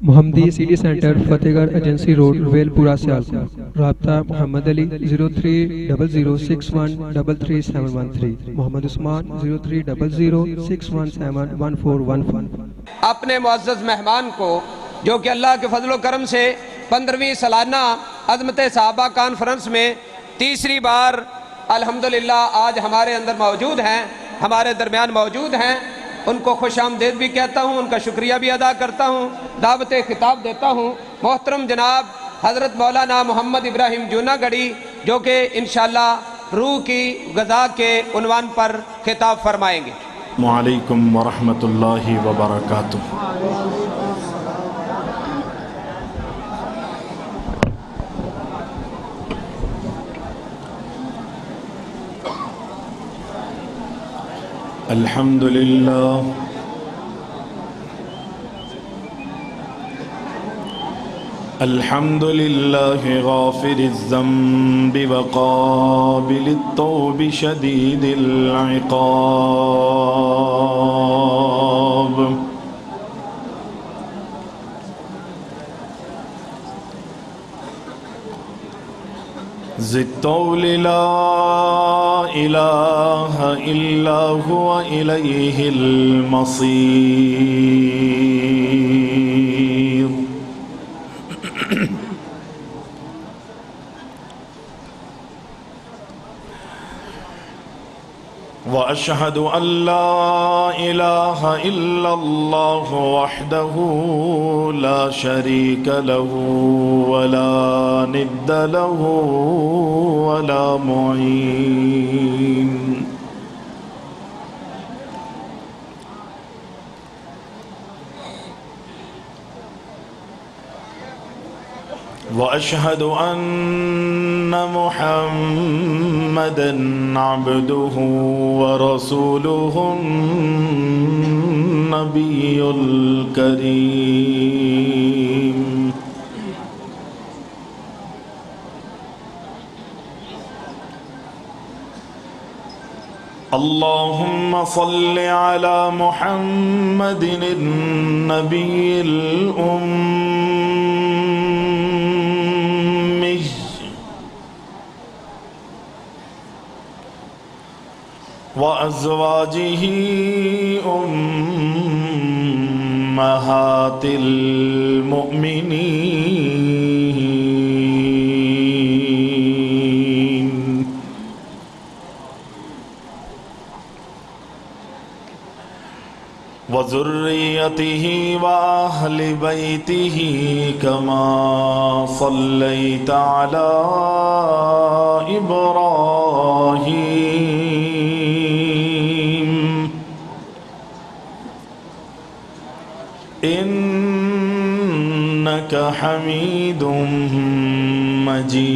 محمدی city centre فتح گڑھ agency road well پورہ سیالکوٹ۔ رابطہ محمد علی 0300613373 محمد عثمان 030061711415۔ اپنے معزز مہمان کو جو کہ اللہ کے فضل و کرم سے 15ویں سالانہ عظمت صحابہ کانفرنس میں تیسری بار الحمدللہ آج ہمارے اندر موجود ہیں، ہمارے درمیان موجود ہیں، ان کو خوش آمدید بھی کہتا ہوں، ان کا شکریہ بھی ادا کرتا ہوں، دعوت خطاب دیتا ہوں۔ محترم جناب حضرت مولانا محمد ابراہیم جونا گڑھی جو کہ انشاءاللہ روح کی غذا کے عنوان پر خطاب فرمائیں گے۔ وعلیکم ورحمۃ اللہ وبرکاتہ۔ الحمد للہ الحمد للہ غافر الذنب وقابل التوب شدید العقاب، ذی الطول لا الہ الا هو الیہ المصیر، واشہد ان لا الہ الا اللہ وحدہ لا شریک لہ ولا ند لہ ولا معین، واشہد ان محمدا عبدہ ورسولہ النبی الکریم، اللہم صل علی محمد النبی الأمی وأزواجہ أمہات المؤمنین، وذریتہ وأہل بیتہ کما صلیت علی ابراہیم انک حمید مجید،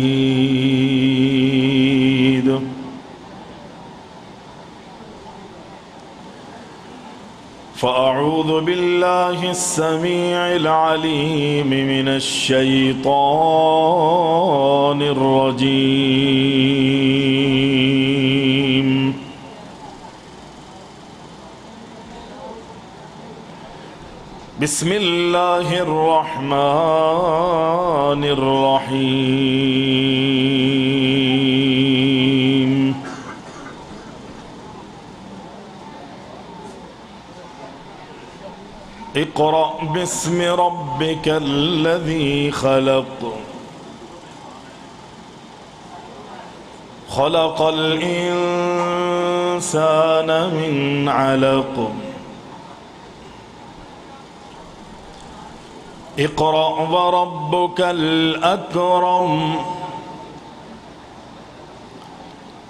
فأعوذ باللہ السمیع العلیم من الشیطان الرجیم، بسم اللہ الرحمن الرحیم، اقرأ باسم ربک الذی خلق، خلق الانسان من علق، اقرأ وربک الاکرم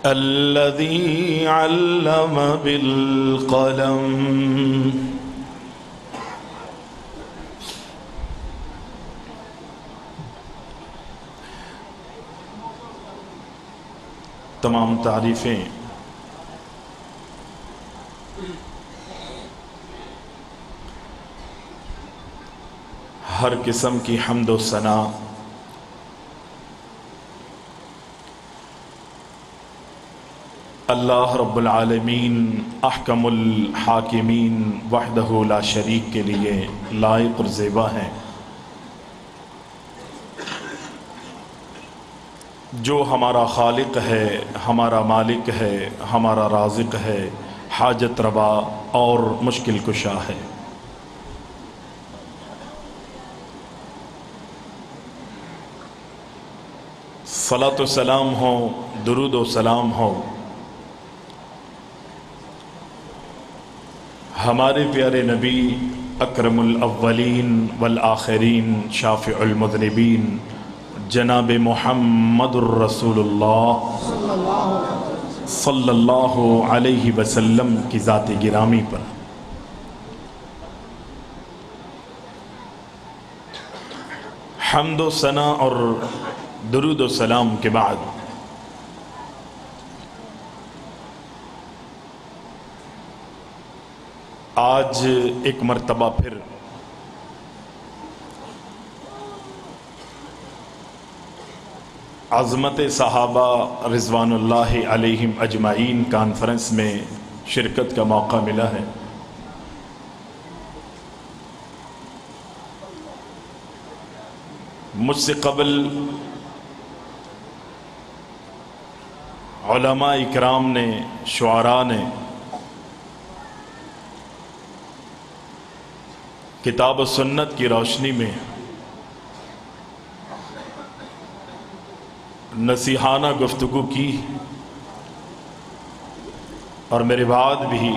الذی علم بالقلم، تمام تعریفیں ہر قسم کی حمد و ثنا اللہ رب العالمین احکم الحاکمین وحدہ لا شریک کے لیے لائق اور زیبا ہیں۔ جو ہمارا خالق ہے، ہمارا مالک ہے، ہمارا رازق ہے، حاجت روا اور مشکل کشا ہے۔ صلاۃ و سلام ہو، درود و سلام ہو ہمارے پیارے نبی اکرم الاولین والآخرین شافع المذنبین جناب محمد الرسول اللہ صلی اللہ علیہ وسلم کی ذات گرامی پر حمد و ثنا اور درود و سلام کے بعد آج ایک مرتبہ پھر عظمت صحابہ رضوان اللہ علیہم اجمعین کانفرنس میں شرکت کا موقع ملا ہے۔ مجھ سے قبل علماء اکرام نے، شعراء نے کتاب و سنت کی روشنی میں نصیحانہ گفتگو کی، اور میرے بعد بھی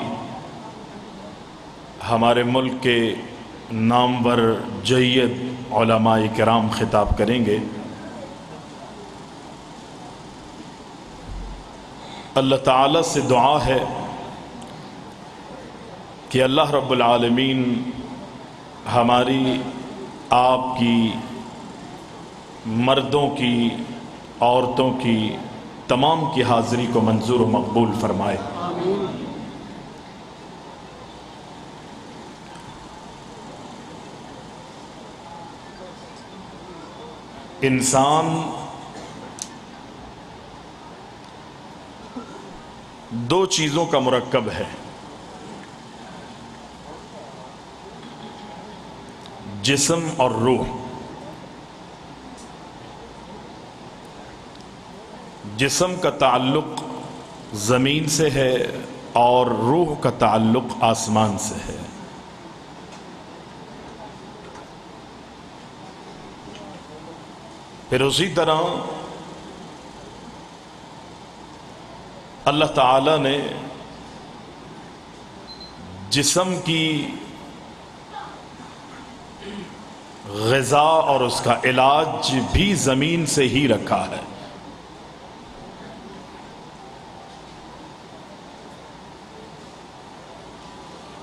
ہمارے ملک کے نامور جید علماء کرام خطاب کریں گے۔ اللہ تعالیٰ سے دعا ہے کہ اللہ رب العالمین ہماری، آپ کی، مردوں کی، عورتوں کی، تمام کی حاضری کو منظور و مقبول فرمائے۔ انسان دو چیزوں کا مرکب ہے، جسم اور روح۔ جسم کا تعلق زمین سے ہے اور روح کا تعلق آسمان سے ہے۔ پھر اسی طرح اللہ تعالی نے جسم کی غذا اور اس کا علاج بھی زمین سے ہی رکھا ہے۔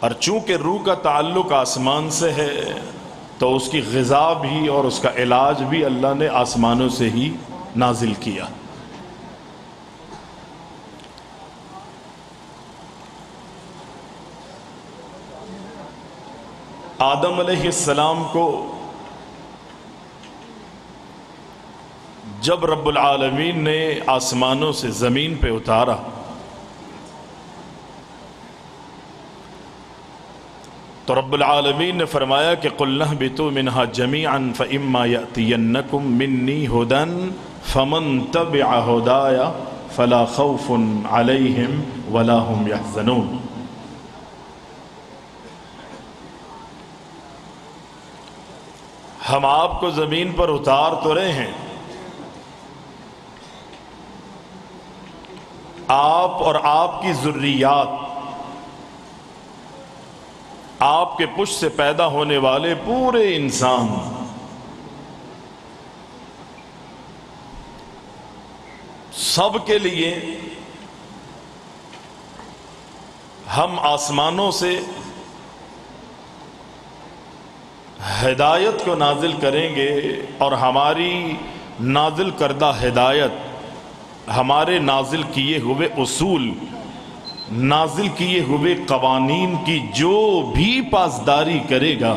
اور چونکہ روح کا تعلق آسمان سے ہے تو اس کی غذا بھی اور اس کا علاج بھی اللہ نے آسمانوں سے ہی نازل کیا۔ آدم علیہ السلام کو جب رب العالمین نے آسمانوں سے زمین پہ اتارا تو رب العالمین نے فرمایا کہ قُلْ اهْبِطُوا مِنْهَا جَمِيعًا فَإِمَّا يَأْتِيَنَّكُم مِّنِّي هُدًى فَمَن تَبِعَ هُدَايَ فَلَا خَوْفٌ عَلَيْهِمْ وَلَا هُمْ يَحْزَنُونَ۔ ہم آپ کو زمین پر اتار تو رہے ہیں، آپ اور آپ کی ذریات، آپ کے پشت سے پیدا ہونے والے پورے انسان سب کے لیے ہم آسمانوں سے ہدایت کو نازل کریں گے، اور ہماری نازل کردہ ہدایت، ہمارے نازل کیے ہوئے اصول، نازل کیے ہوئے قوانین کی جو بھی پاسداری کرے گا،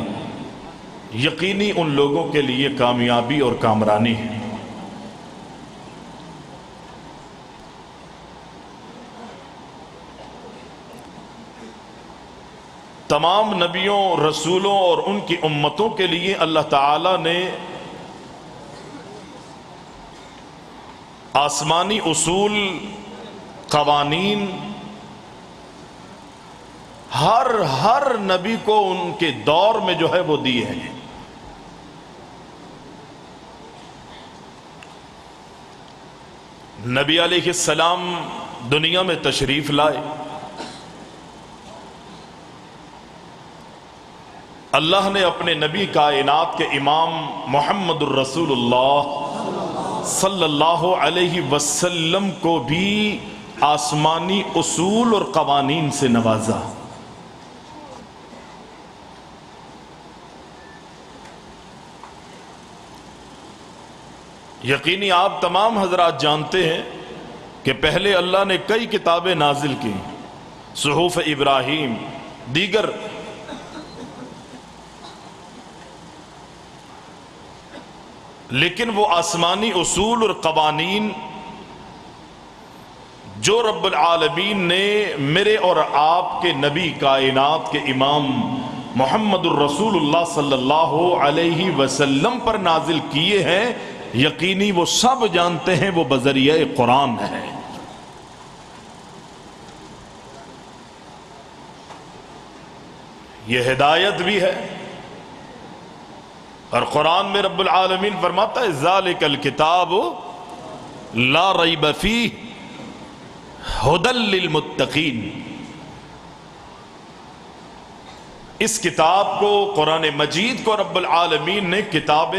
یقینی ان لوگوں کے لیے کامیابی اور کامرانی ہے۔ تمام نبیوں، رسولوں اور ان کی امتوں کے لیے اللہ تعالی نے آسمانی اصول، قوانین ہر نبی کو ان کے دور میں جو ہے وہ دیے ہیں۔ نبی علیہ السلام دنیا میں تشریف لائے، اللہ نے اپنے نبی کائنات کے امام محمد الرسول اللہ صلی اللہ علیہ وسلم کو بھی آسمانی اصول اور قوانین سے نوازا۔ یقینی آپ تمام حضرات جانتے ہیں کہ پہلے اللہ نے کئی کتابیں نازل کی، صحف ابراہیم، دیگر، لیکن وہ آسمانی اصول اور قوانین جو رب العالمین نے میرے اور آپ کے نبی کائنات کے امام محمد الرسول اللہ صلی اللہ علیہ وسلم پر نازل کیے ہیں، یقینی وہ سب جانتے ہیں وہ بذریعہ قرآن ہے۔ یہ ہدایت بھی ہے، اور قرآن میں رب العالمین فرماتا ہے ذالک الکتاب لا ریب فیہ ھدی للمتقین۔ اس کتاب کو، قرآن مجید کو رب العالمین نے کتاب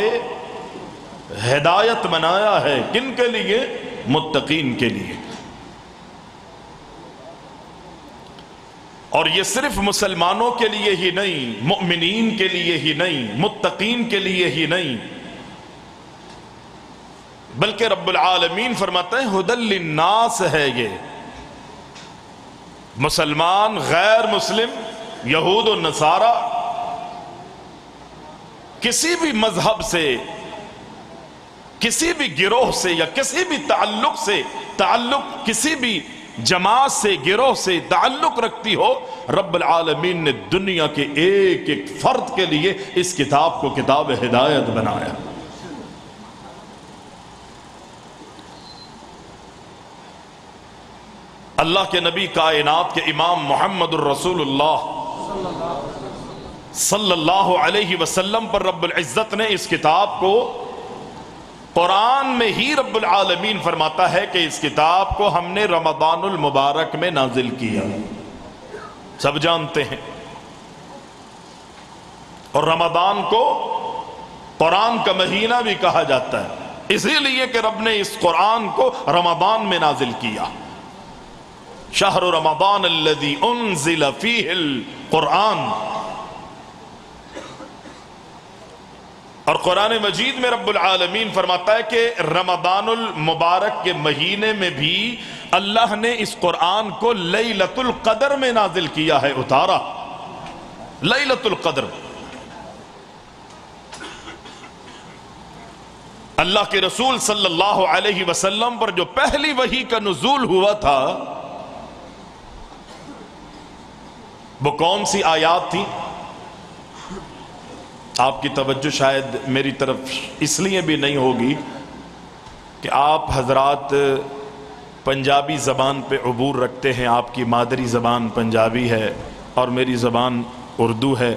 ہدایت بنایا ہے، کن کے لیے؟ متقین کے لیے۔ اور یہ صرف مسلمانوں کے لیے ہی نہیں، مؤمنین کے لیے ہی نہیں، متقین کے لیے ہی نہیں، بلکہ رب العالمین فرماتا ہے ھدی للناس ہے۔ یہ مسلمان، غیر مسلم، یہود و نصارہ، کسی بھی مذہب سے، کسی بھی گروہ سے یا کسی بھی تعلق کسی بھی جماعت سے، گروہ سے تعلق رکھتی ہو، رب العالمین نے دنیا کے ایک ایک فرد کے لیے اس کتاب کو کتاب ہدایت بنایا۔ اللہ کے نبی کائنات کے امام محمد الرسول اللہ صلی اللہ علیہ وسلم پر رب العزت نے اس کتاب کو، قرآن میں ہی رب العالمین فرماتا ہے کہ اس کتاب کو ہم نے رمضان المبارک میں نازل کیا، سب جانتے ہیں۔ اور رمضان کو قرآن کا مہینہ بھی کہا جاتا ہے، اسی لیے کہ رب نے اس قرآن کو رمضان میں نازل کیا۔ شہر رمضان الذی انزل فیہ القرآن۔ اور قرآن مجید میں رب العالمین فرماتا ہے کہ رمضان المبارک کے مہینے میں بھی اللہ نے اس قرآن کو لیلۃ القدر میں نازل کیا ہے، اتارا۔ لیلۃ القدر، اللہ کے رسول صلی اللہ علیہ وسلم پر جو پہلی وحی کا نزول ہوا تھا، وہ کون سی آیات تھی؟ آپ کی توجہ شاید میری طرف اس لیے بھی نہیں ہوگی کہ آپ حضرات پنجابی زبان پہ عبور رکھتے ہیں، آپ کی مادری زبان پنجابی ہے اور میری زبان اردو ہے،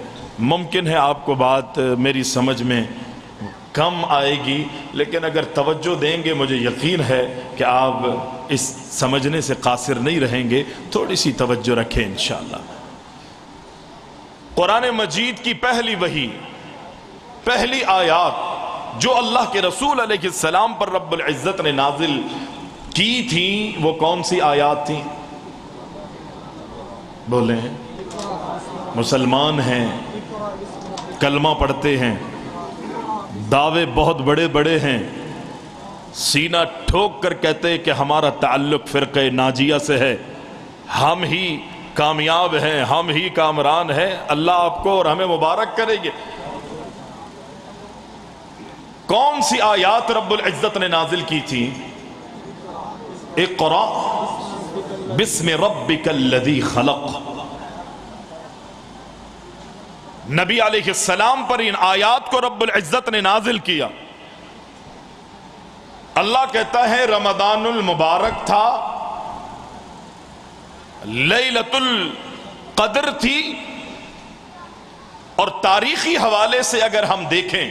ممکن ہے آپ کو بات میری سمجھ میں کم آئے گی، لیکن اگر توجہ دیں گے مجھے یقین ہے کہ آپ اس سمجھنے سے قاصر نہیں رہیں گے، تھوڑی سی توجہ رکھیں انشاءاللہ۔ قرآن مجید کی پہلی وحی، پہلی آیات جو اللہ کے رسول علیہ السلام پر رب العزت نے نازل کی تھیں، وہ کون سی آیات تھیں؟ بولیں، مسلمان ہیں، کلمہ پڑھتے ہیں، دعوے بہت بڑے بڑے ہیں، سینہ ٹھوک کر کہتے ہیں کہ ہمارا تعلق فرقہ ناجیہ سے ہے، ہم ہی کامیاب ہیں، ہم ہی کامران ہیں، اللہ آپ کو اور ہمیں مبارک کرے گے۔ کون سی آیات رب العزت نے نازل کی تھی؟ اقرأ بسم ربک الذی خلق۔ نبی علیہ السلام پر ان آیات کو رب العزت نے نازل کیا۔ اللہ کہتا ہے رمضان المبارک تھا، لیلۃ القدر تھی، اور تاریخی حوالے سے اگر ہم دیکھیں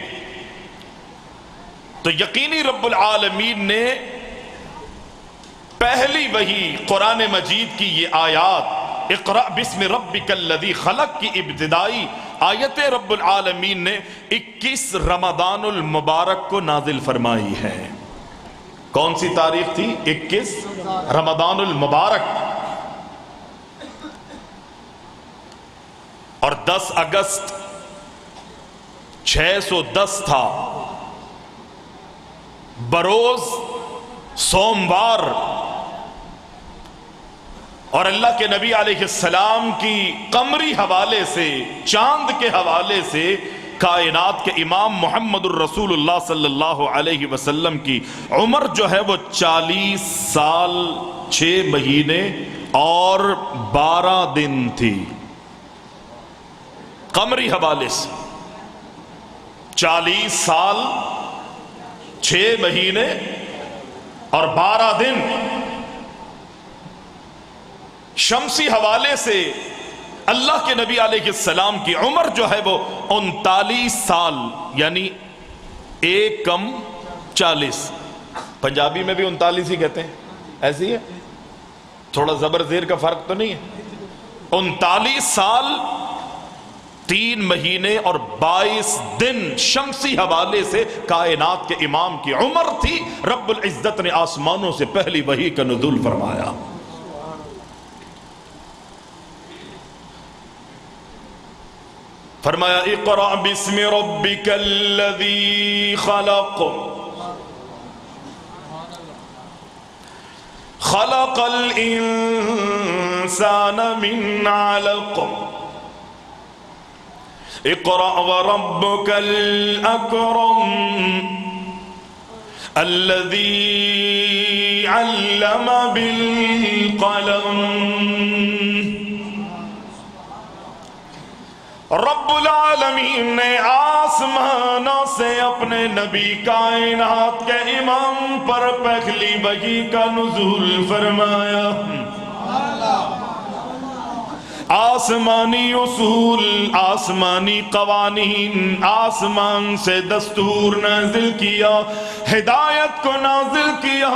تو یقینی رب العالمین نے پہلی وحی قرآن مجید کی یہ آیات اقرأ بسم ربک الذی خلق کی ابتدائی آیت رب العالمین نے 21 رمضان المبارک کو نازل فرمائی ہے۔ کون سی تاریخ تھی؟ 21 رمضان المبارک، اور 10 اگست 610 تھا، بروز سوموار، اور اللہ کے نبی علیہ السلام کی قمری حوالے سے، چاند کے حوالے سے کائنات کے امام محمد الرسول اللہ صلی اللہ علیہ وسلم کی عمر جو ہے وہ 40 سال 6 مہینے اور 12 دن تھی۔ قمری حوالے سے 40 سال 6 مہینے اور 12 دن، شمسی حوالے سے اللہ کے نبی علیہ السلام کی عمر جو ہے وہ 39 سال، یعنی 1 کم 40۔ پنجابی میں بھی 39 ہی کہتے ہیں، ایسی ہے، تھوڑا زبر زیر کا فرق تو نہیں ہے۔ 39 سال 3 مہینے اور 22 دن شمسی حوالے سے کائنات کے امام کی عمر تھی۔ رب العزت نے آسمانوں سے پہلی وحی کا نزول فرمایا۔ فرمایا اقرأ بسم ربک الذی خلق خلق الانسان من علق اقرأ وربك الأكرم الذي علم بالقلم۔ رب العالمین نے آسمانوں سے اپنے نبی کائنات کے امام پر پہلی وحی کا نزول فرمایا۔ آسمانی اصول، آسمانی قوانین، آسمان سے دستور نازل کیا، ہدایت کو نازل کیا،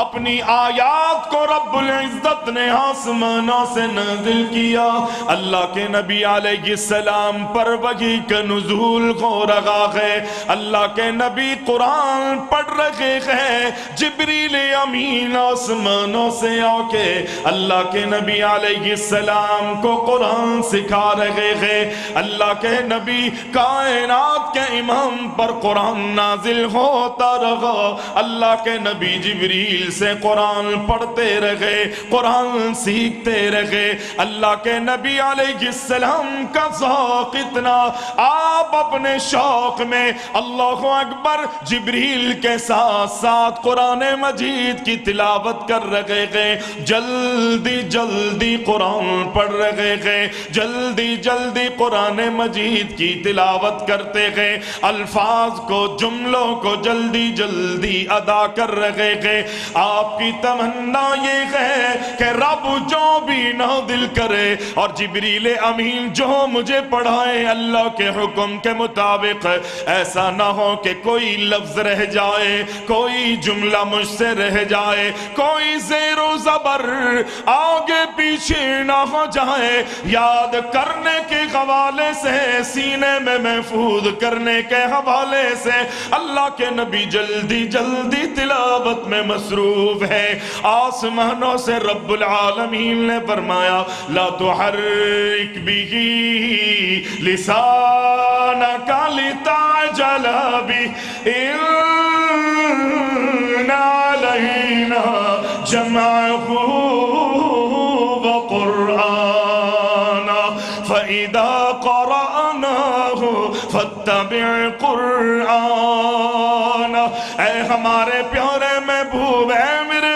اپنی آیات کو رب العزت نے آسمانوں سے نازل کیا۔ اللہ کے نبی علیہ السلام پر وحی کا نزول ہو رہا ہے، اللہ کے نبی قرآن پڑھ رہے ہیں، جبریل امین آسمانوں سے آ کے اللہ کے نبی علیہ السلام کو قرآن سکھا رہے ہیں۔ اللہ کے نبی کائنات کے امام پر قرآن نازل ہوتا رہا، اللہ کے نبی جبریل سے قرآن پڑھتے رہے، قرآن سیکھتے رہے۔ اللہ کے نبی علیہ السلام کا ذوق اتنا، آپ اپنے شوق میں اللہ اکبر جبریل کے ساتھ ساتھ قرآن مجید کی تلاوت کر رہے ہیں، جلدی جلدی قرآن پڑھ رہے ہیں، جلدی جلدی قرآن مجید کی تلاوت کرتے ہیں، الفاظ کو، جملوں کو جلدی جلدی ادا کر رہے ہیں۔ آپ کی تمنا یہ ہے کہ رب جو بھی نازل کرے اور جبریل امین جو مجھے پڑھائے اللہ کے حکم کے مطابق، ایسا نہ ہو کہ کوئی لفظ رہ جائے، کوئی جملہ مجھ سے رہ جائے، کوئی زیر و زبر آگے پیچھے نہ ہو جائے۔ یاد کرنے کے حوالے سے، سینے میں محفوظ کرنے کے حوالے سے اللہ کے نبی جلدی جلدی تلاوت میں مصروف ہے۔ آسمانوں سے رب العالمین نے فرمایا لا تحرک به لسانک لتعجل به ان علینا جمعه وقرآنا فإذا قرأناه فاتبع قرآنا۔ اے ہمارے پیارے محبوب، اے میرے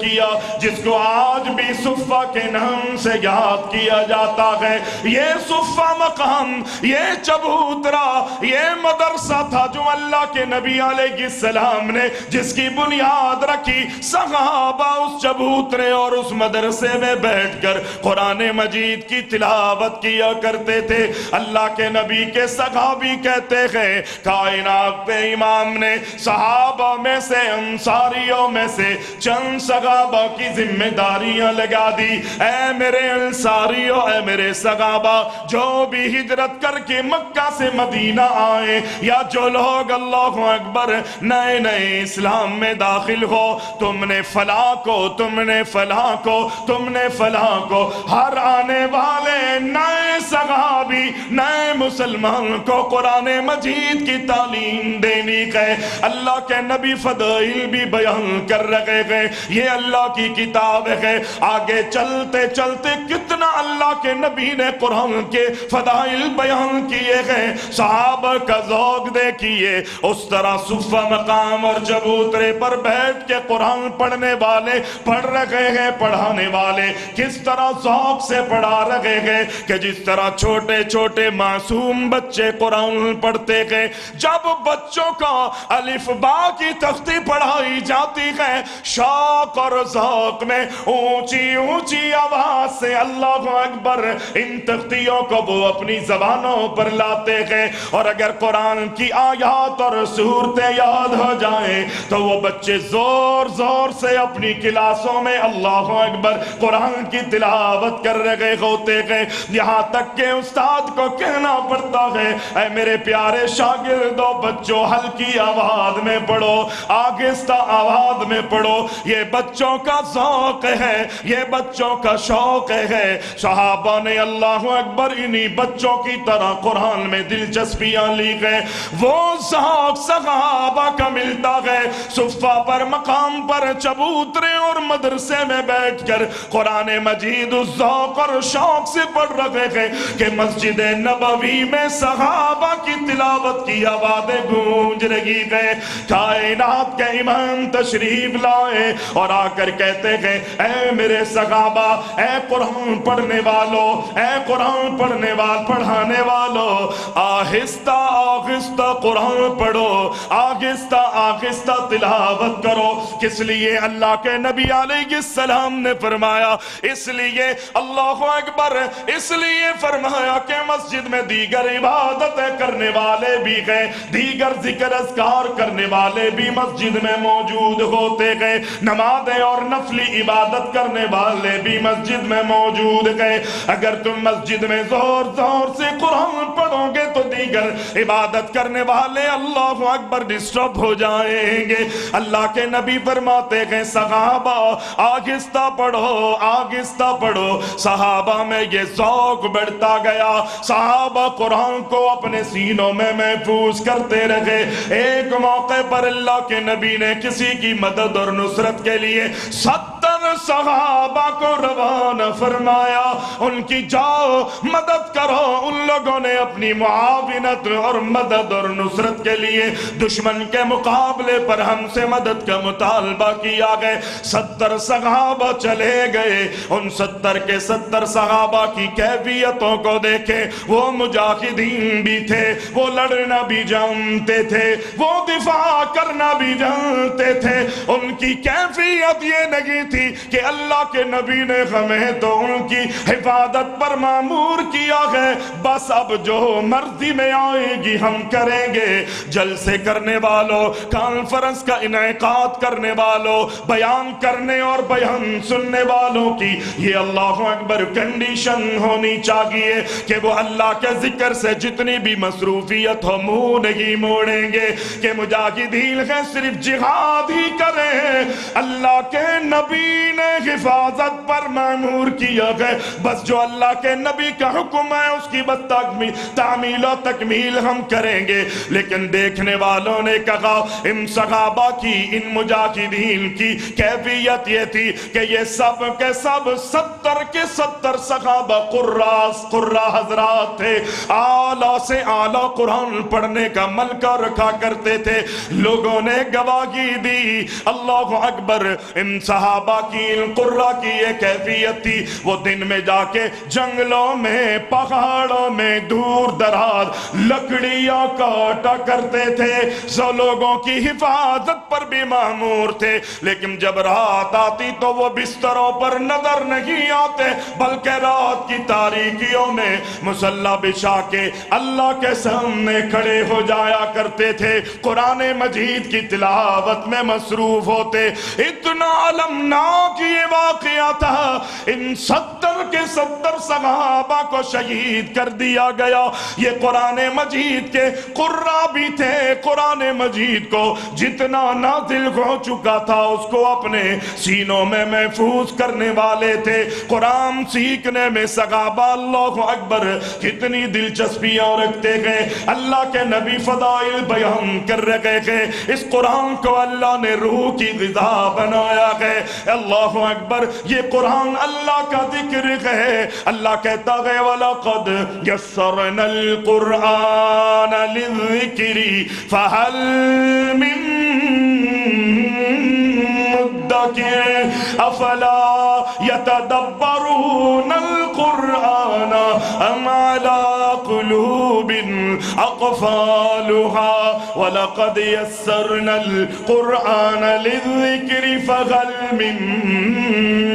کیا جس کو آج بھی صفہ کے نام سے یاد کیا جاتا ہے. یہ صفہ مقام، یہ چبوترا، یہ مدرسہ تھا جو اللہ کے نبی علیہ السلام نے جس کی بنیاد رکھی. صحابہ اس چبوترے اور اس مدرسے میں بیٹھ کر قرآن مجید کی تلاوت کیا کرتے تھے. اللہ کے نبی کے صحابی کہتے ہیں کائنات پہ امام نے صحابہ میں سے، انصاریوں میں سے چند صحابہ کی ذمہ داریاں لگا دی. اے میرے انصاریوں، اے میرے صحابہ، جو بھی ہجرت کر کے مکہ سے مدینہ آئے یا جو لوگ اللہ اکبر نئے نئے اسلام میں داخل ہو، تم نے فلاں کو، تم نے فلاں کو، تم نے فلاں کو، ہر آنے والے نئے صحابی، نئے مسلمان کو قرآن مجید کی تعلیم دینی ہے. اللہ کے نبی فضائل بھی بیان کر رہے ہیں. یہ اللہ کی کتاب ہے. آگے چلتے چلتے کتنا اللہ کے نبی نے قرآن کے فضائل بیان کیے ہیں. صحابہ کا ذوق دیکھیے. اس طرح صفہ مقام اور چبوترے پر بیٹھ کے قرآن پڑھنے والے پڑھ رہے ہیں، پڑھانے والے کس طرح ذوق سے پڑھا رہے ہیں کہ جس طرح چھوٹے چھوٹے معصوم بچے قرآن پڑھتے ہیں. جب بچوں کا الف با کی تختی پڑھائی جاتی ہے، شوق اور ذوق میں اونچی اونچی آواز سے اللہ اکبر ان تختیوں کو وہ اپنی زبانوں پر لاتے ہیں. اور اگر قرآن کی آیات اور سورتیں یاد ہو جائیں تو وہ بچے زور زور سے اپنی کلاسوں میں اللہ اکبر قرآن کی تلاوت کر رہے ہوتے ہیں. یہاں تک کہ استاد کو کہنا پڑتا ہے اے میرے پیارے شاگردوں، بچوں ہلکی آواز میں پڑھو، آہستہ آواز میں پڑھو. یہ بچوں کا ذوق ہے، یہ بچوں کا شوق ہے. صحابہ نے اللہ اکبر انہی بچوں کی طرح قرآن میں دلچسپیاں لی گئے. وہ ذوق صحابہ کا ملتا ہے. صفہ پر، مقام پر، چبوترے اور مدرسے میں بیٹھ کر قرآن مجید اس ذوق اور شوق سے پڑھ رہے ہیں کہ مسجد نبوی میں صحابہ کی تلاوت کی آوازیں گونج رہی ہیں. کائنات کے امام تشریف لائے اور آ کر کہتے ہیں اے میرے صحابہ، اے قرآن پڑھنے والوں، اے قرآن پڑھنے پڑھانے والوں، آہستہ آہستہ قرآن پڑھو، آہستہ آہستہ تلاوت کرو. کس لیے اللہ کے نبی علیہ السلام نے فرمایا؟ اس لیے اللہ اکبر، اس لیے فرمایا کہ مسجد میں دیگر عبادتیں کرنے والے بھی گئے، دیگر ذکر اذکار کرنے والے بھی مسجد میں موجود ہوتے گئے، نمازیں اور نفلی عبادت کرنے والے بھی مسجد میں موجود گئے. اگر تم مسجد میں زور زور سے قرآن پڑھو گے تو دیگر عبادت کرنے والے اللہ اکبر ڈسٹرب ہو جائیں گے. اللہ کے نبی فرماتے ہیں صحابہ آہستہ پڑھو، آہستہ پڑھو. صحابہ میں یہ ذوق بڑھتا گیا. صحابہ قرآن کو اپنے سینوں میں محفوظ کرتے رہے. ایک موقع پر اللہ کے نبی نے کسی کی مدد اور نصرت کے لیے 70 صحابہ کو روانہ فرمایا. ان کی جاؤ مدد کرو. ان لوگوں نے اپنی معاونت اور مدد اور نصرت کے لیے دشمن کے مقابلے پر ہم سے مدد کا مطالبہ کیا گئے. 70 صحابہ چلے گئے. ان 70 کے 70 صحابہ کی کیفیتوں کو دیکھیں. وہ مجاہدین بھی تھے، وہ لڑنا بھی جانتے تھے، وہ دفاع کرنا بھی جانتے تھے. ان کی کیفیت یہ نہیں تھی کہ اللہ کے نبی نے ہمیں تو ان کی حفاظت پر مامور کیا ہے، بس اب جو مرضی میں آئے گی ہم کریں گے. جلسے کرنے والوں، کانفرنس کا انعقاد کرنے والوں، بیان کرنے اور بیان سننے والوں کی یہ اللہ اکبر کنڈیشن ہونی چاہیے کہ وہ اللہ کے ذکر سے جتنی بھی مصروفیت ہو منہ نہیں موڑیں گے کہ مجاہدین ہیں صرف جہاد ہی کریں. اللہ کے نبی انہیں حفاظت پر مامور کیا گئے. بس جو اللہ کے نبی کا حکم ہے اس کی بس تعمیل و تکمیل ہم کریں گے. لیکن دیکھنے والوں نے کہا ان صحابہ کی, ان مجاہدین کی کیفیت یہ تھی کہ یہ سب کے سب 70 کے 70 صحابہ قرآ حضرات تھے, اعلیٰ سے اعلیٰ قرآن پڑھنے کا ملکہ رکھا کرتے تھے. لوگوں نے گواہی دی, اللہ اکبر. ان صحابہ کی, ان قرآ کی یہ کیفیت تھی, وہ دن میں جا کے جنگلوں میں, پہاڑوں میں, دور دراز لکڑیاں کاٹا کرتے تھے. سو لوگوں کی حفاظت پر بھی مامور تھے. لیکن جب رات آتی تو وہ بستروں پر نظر نہیں آتے, بلکہ رات کی تاریکیوں میں مصلی بچھا کے اللہ کے سامنے کھڑے ہو جایا کرتے تھے, قرآن مجید کی تلاوت میں مصروف ہوتے. اتنا علمناک یہ واقعہ تھا, ان 70 کے 70 صحابہ کو شہید کر دیا گیا. یہ قرآن مجید کے قرآ بھی تھے, قرآن مجید کو جتنا نازل ہو چکا تھا اس کو اپنے سینوں میں محفوظ کرنے والے تھے. قرآن سیکھنے میں صحابہ اللہ اکبر کتنی دلچسپیاں رکھتے گئے. اللہ کے نبی فضائل بیان کر رہے گئے. اس قرآن کو اللہ نے روح کی غذا بنایا ہے. اللہ اکبر. یہ قرآن اللہ کا ذکر ہے. اللہ کہتا ہے وَلَقَدْ يَسَّرْنَا الْقُرْآنَ لِلذِّكْرِ فَهَلْ مِن مُدَّكِرٍ أَفَلَا يَتَدَبَّرُونَ الْقُرْآنَ أَمْ عَلَى قُلُوبٍ أَقْفَالُهَا وَلَقَدْ يَسَّرْنَا الْقُرْآنَ لِلذِّكْرِ فَهَلْ مِن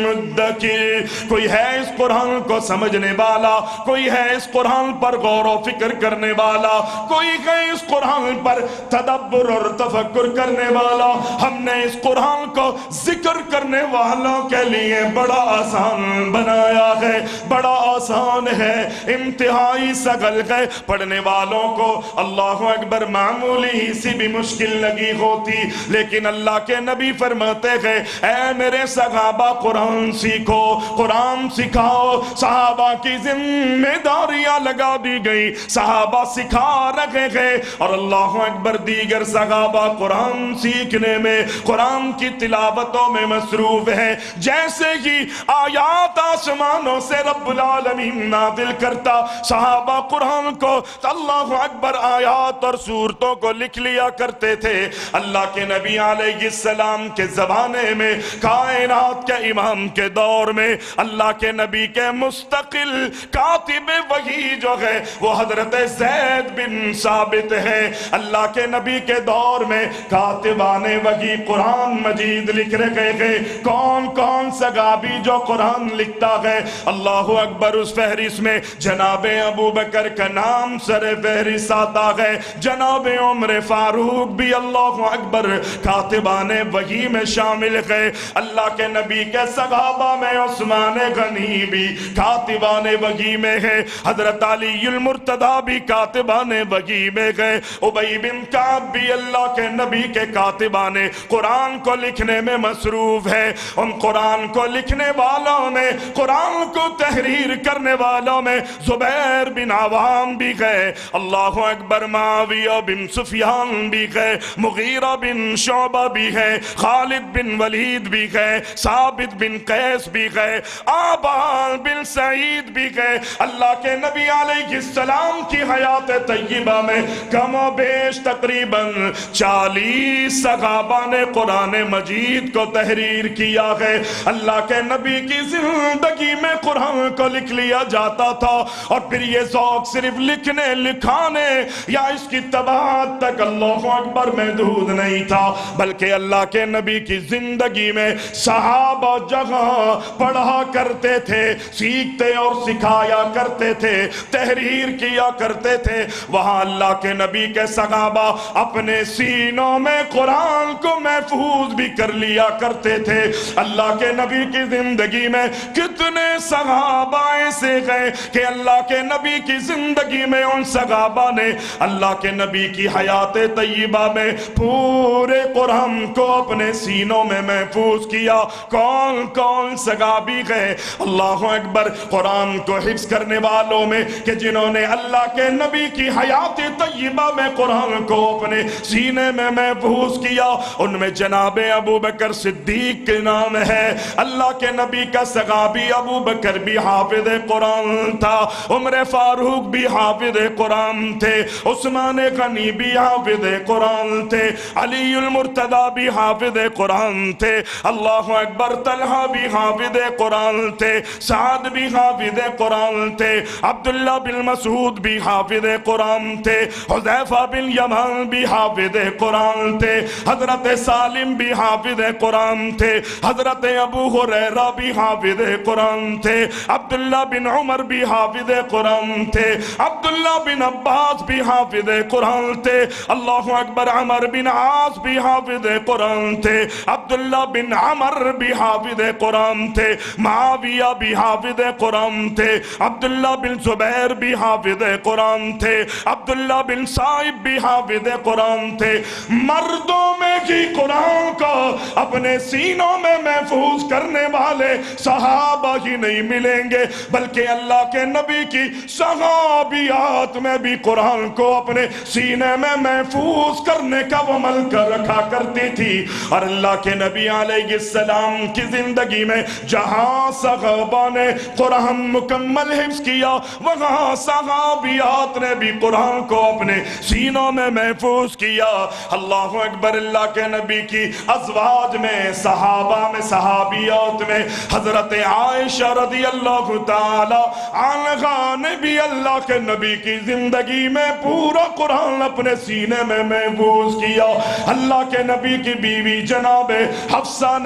مُدَّكِرٍ. کوئی ہے اس قرآن کو سمجھنے والا, کوئی ہے اس قرآن پر غور و فکر کرنے والا, کوئی ہے اس قرآن پر تدبر اور تفکر کرنے والا. ہم نے اس قرآن کو ذکر کرنے والوں کے لیے بڑا آسان بنایا ہے, بڑا آسان ہے, انتہائی سہل ہے. پڑھنے والوں کو اللہ اکبر معمولی سی بھی مشکل لگی ہوتی, لیکن اللہ کے نبی فرماتے ہیں اے میرے صحابہ قرآن سیکھو, قرآن سکھاؤ. صحابہ کی ذمہ داریاں لگا دی گئی, صحابہ سکھا رکھے گئے, اور اللہ اکبر دیگر صحابہ قرآن سیکھنے میں, قرآن کی تلاوتوں میں مصروف ہیں. جیسے ہی آیات آسمانوں سے رب العالمین نازل کرتا, صحابہ قرآن کو اللہ اکبر آیات اور سورتوں کو لکھ لیا کرتے تھے. اللہ کے نبی علیہ السلام کے زمانے میں, کائنات کے امام کے دور میں, اللہ کے نبی کے مستقل کاتب وحی جو ہے وہ حضرت زید بن ثابت ہے. اللہ کے نبی کے دور میں کاتبان وحی قرآن مجید لکھ رہے گئے. کون کون صحابی جو قرآن لکھتا ہے, اللہ اکبر. اس فہرست میں جناب ابو بکر کا نام سر فہرست آتا ہے, جناب عمر فاروق بھی اللہ اکبر کاتبان وحی میں شامل ہے. اللہ کے نبی کے صحابہ میں عثمان غنی بھی کاتبان وحی میں ہے, حضرت علی المرتضی بھی کاتبان وحی میں گئے, ابی بن کعب بھی اللہ کے نبی کے کاتبان قرآن کو لکھنے میں مصروف ہے. ان قرآن کو لکھنے والوں میں, قرآن کو تحریر کرنے والوں میں زبیر بن عوام بھی گئے, اللہ اکبر. معاویہ بن سفیان بھی گئے, مغیرہ بن شعبہ بھی ہے, خالد بن ولید بھی گئے, ثابت بن قیس بھی گئے, آبان بن سعید بھی گئے. اللہ کے نبی علیہ السلام کی حیات طیبہ میں کم و بیش تقریباً 40 صحابہ نے قرآن مجید کو تحریر کیا ہے. اللہ کے نبی کی زندگی میں قرآن کو لکھ لیا جاتا تھا, اور پھر یہ ذوق صرف لکھنے لکھانے یا اس کی طباعت تک اللہ اکبر محدود نہیں تھا, بلکہ اللہ کے نبی کی زندگی میں صحابہ جہاں پڑھا کرتے تھے, سیکھتے اور سکھایا کرتے تھے, تحریر کیا کرتے تھے, وہاں اللہ کے نبی کے صحابہ اپنے سینوں میں قرآن کو محفوظ بھی کر لیا کرتے تھے. اللہ کے نبی کی زندگی میں کتنے صحابہ ایسے گئے کہ اللہ کے نبی کی زندگی میں ان صحابہ نے نے اللہ کے نبی کی حیات طیبہ میں پورے قرآن کو اپنے سینوں میں محفوظ کیا؟ کون کون صحابی گئے اللہ اکبر قرآن کو حفظ کرنے والوں میں کہ جنہوں نے اللہ کے نبی کی حیات طیبہ میں قرآن کو اپنے سینے میں محفوظ کیا؟ ان میں جناب ابو بکر صدیق کے نام ہے۔ اللہ کے نبی کا صحابی ابو بکر بھی حافظ قرآن تھا، عمر فاروق بھی حافظ قرآن تھے، عثمان غنی بھی حافظ قرآن تھے، علی المرتضی بھی حافظ قرآن تھے، اللہ اکبر طلحہ بھی حافظ قرآن تھے، سعد بھی حافظ قرآن تھے، عبداللہ بن مسعود بھی حافظ قرآن تھے، حذیفہ بن یمان بھی حافظ قرآن تھے، حضرت سالم بھی حافظ قرآن تھے، حضرت ابو ہریرہ بھی حافظ قرآن تھے، عبداللہ بن عمر بھی حافظ قرآن تھے، عبداللہ بن عباس بھی حافظ قرآن تھے، اللہ اکبر عمر بن عاص بھی حافظ قرآن تھے، عبداللہ بن عمر بھی حافظ قرآن تھے، معاویہ بھی حافظ قرآن تھے، عبداللہ بن زبیر بھی حافظ قرآن تھے، عبداللہ بن صائب بھی حافظ قرآن تھے۔ مردوں میں کی قرآن کو اپنے سینوں میں محفوظ کرنے والے صحابہ ہی نہیں ملیں گے، بلکہ اللہ کے نبی کی صحابیات میں بھی قرآن کو اپنے سینے میں محفوظ کرنے کا وہ عمل کر رکھا کرتی تھی۔ اور اللہ کے نبی علیہ السلام کی زندگی میں جہاں صحابہ نے قرآن مکمل حفظ کیا، وہاں صحابیات نے بھی قرآن کو اپنے سینوں میں محفوظ کیا۔ اللہ اکبر، اللہ کے نبی کی ازواج میں، صحابہ میں، صحابیات میں حضرت عائشہ رضی اللہ تعالی عنہا نے بھی اللہ کے نبی کی زندگی میں پورا قرآن اپنے سینے میں محفوظ کیا۔ اللہ کے نبی کی بیوی جناب حفصہ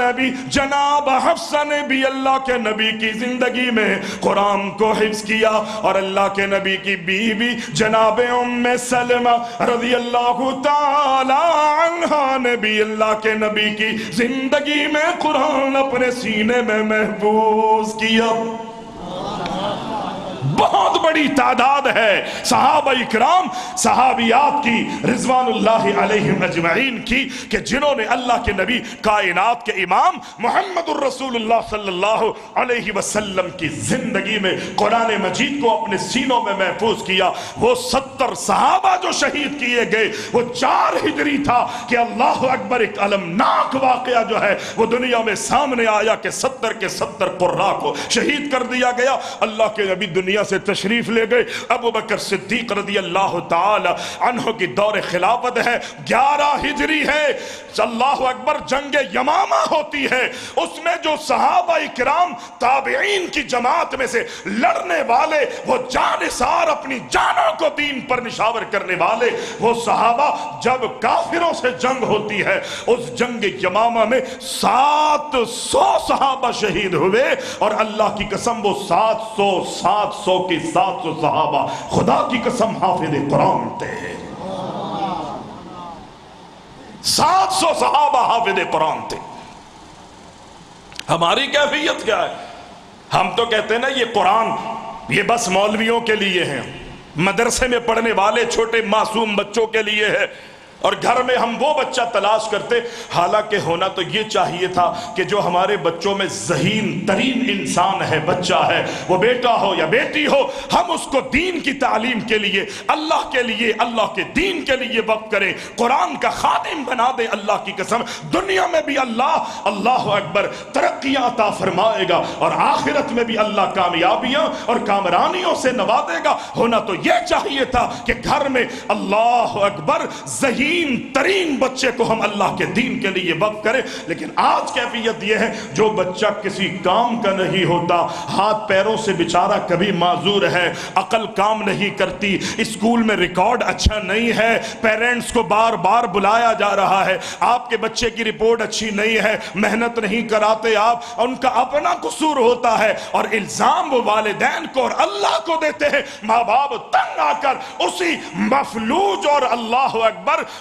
نے بھی اللہ کے نبی کی زندگی میں قرآن کو حفظ کیا، اور اللہ کے نبی کی بیوی جناب ام سلمہ رضی اللہ تعالی عنہا نے بھی اللہ کے نبی کی زندگی میں قرآن اپنے سینے میں محفوظ کیا۔ بہت بڑی تعداد ہے صحابہ اکرام صحابیات کی رضوان اللہ علیہم اجمعین کی کہ جنہوں نے اللہ کے نبی کائنات کے امام محمد الرسول اللہ صلی اللہ علیہ وسلم کی زندگی میں قرآن مجید کو اپنے سینوں میں محفوظ کیا۔ وہ 70 صحابہ جو شہید کیے گئے، وہ 4 ہجری تھا کہ اللہ اکبر ایک المناک واقعہ جو ہے وہ دنیا میں سامنے آیا کہ 70 کے 70 قراء کو شہید کر دیا گیا۔ اللہ کے نبی دنیا سے تشریف لے گئے، ابو بکر صدیق رضی اللہ تعالی عنہ کی دور خلافت ہے، 11 ہجری ہے، اللہ اکبر جنگ یمامہ ہوتی ہے، اس میں جو صحابہ اکرام تابعین کی جماعت میں سے لڑنے والے، وہ جانثار اپنی جانوں کو دین پر نشاور کرنے والے وہ صحابہ، جب کافروں سے جنگ ہوتی ہے اس جنگ یمامہ میں 700 صحابہ شہید ہوئے، اور اللہ کی قسم وہ 700 کی 700 صحابہ خدا کی قسم حافظ قرآن تھے۔ 700 صحابہ حافظ قرآن تھے۔ ہماری کیفیت کیا ہے؟ ہم تو کہتے ہیں نا یہ قرآن یہ بس مولویوں کے لیے ہیں، مدرسے میں پڑھنے والے چھوٹے معصوم بچوں کے لیے ہے، اور گھر میں ہم وہ بچہ تلاش کرتے، حالانکہ ہونا تو یہ چاہیے تھا کہ جو ہمارے بچوں میں ذہین ترین انسان ہے، بچہ ہے، وہ بیٹا ہو یا بیٹی ہو، ہم اس کو دین کی تعلیم کے لیے، اللہ کے لیے، اللہ کے دین کے لیے وقف کریں، قرآن کا خادم بنا دیں۔ اللہ کی قسم دنیا میں بھی اللہ اکبر ترقیاں عطا فرمائے گا، اور آخرت میں بھی اللہ کامیابیاں اور کامرانیوں سے نوازے گا۔ ہونا تو یہ چاہیے تھا کہ گھر میں اللہ اکبر ذہین ترین بچے کو ہم اللہ کے دین کے لیے وقف کریں، لیکن آج کیفیت یہ ہے جو بچہ کسی کام کا نہیں ہوتا، ہاتھ پیروں سے بیچارہ کبھی معذور ہے، عقل کام نہیں کرتی، اسکول میں ریکارڈ اچھا نہیں ہے، پیرنٹس کو بار بار بلایا جا رہا ہے، آپ کے بچے کی رپورٹ اچھی نہیں ہے، محنت نہیں کراتے آپ، ان کا اپنا قصور ہوتا ہے، اور الزام وہ والدین کو اور اللہ کو دیتے ہیں۔ ماں باپ تنگ آ کر اسی مفلوج اور اللہ اکبر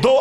2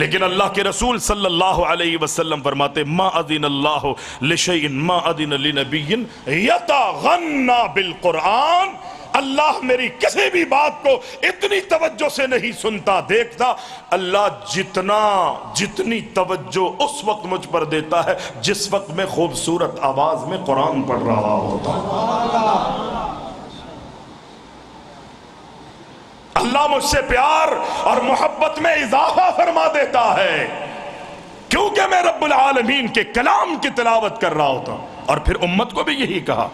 لیکن اللہ کے رسول صلی اللہ علیہ وسلم فرماتے ما اذن اللہ لشیء ما اذن لنبی یتغنی بالقرآن، اللہ میری کسی بھی بات کو اتنی توجہ سے نہیں سنتا دیکھتا، اللہ جتنی توجہ اس وقت مجھ پر دیتا ہے جس وقت میں خوبصورت آواز میں قرآن پڑھ رہا ہوتا۔ اللہ مجھ سے پیار اور محبت میں اضافہ فرما دیتا ہے کیونکہ میں رب العالمین کے کلام کی تلاوت کر رہا ہوتا ہوں۔ اور پھر امت کو بھی یہی کہا،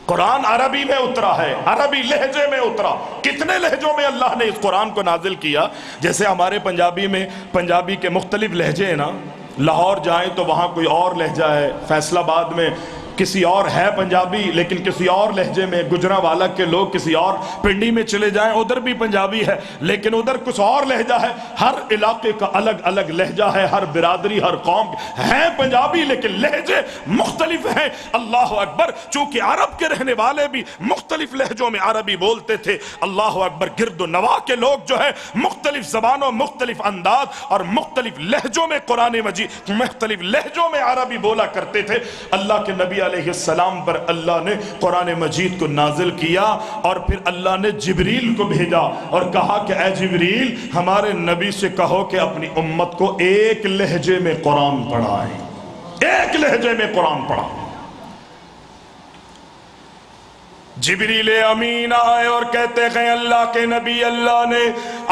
قرآن عربی میں اترا ہے، عربی لہجے میں اترا۔ کتنے لہجوں میں اللہ نے اس قرآن کو نازل کیا؟ جیسے ہمارے پنجابی میں پنجابی کے مختلف لہجے ہیں نا، لاہور جائیں تو وہاں کوئی اور لہجہ ہے، فیصل آباد میں کسی اور ہے پنجابی لیکن کسی اور لہجے میں، گجرانوالہ کے لوگ کسی اور، پنڈی میں چلے جائیں ادھر بھی پنجابی ہے لیکن ادھر کچھ اور لہجہ ہے۔ ہر علاقے کا الگ الگ لہجہ ہے، ہر برادری ہر قوم ہیں پنجابی لیکن لہجے مختلف ہیں۔ اللہ اکبر، چونکہ عرب کے رہنے والے بھی مختلف لہجوں میں عربی بولتے تھے۔ اللہ اکبر، گرد و نواح کے لوگ جو ہے مختلف زبانوں، مختلف انداز اور مختلف لہجوں میں قرآن مجید، مختلف لہجوں میں عربی بولا کرتے تھے۔ اللہ کے نبی علیہ السلام پر اللہ نے قرآن مجید کو نازل کیا اور پھر اللہ نے جبریل کو بھیجا اور کہا کہ اے جبریل ہمارے نبی سے کہو کہ اپنی امت کو ایک لہجے میں قرآن پڑھائیں، ایک لہجے میں قرآن پڑھائیں۔ جبریل امین آئے اور کہتے ہیں اللہ کے نبی، اللہ نے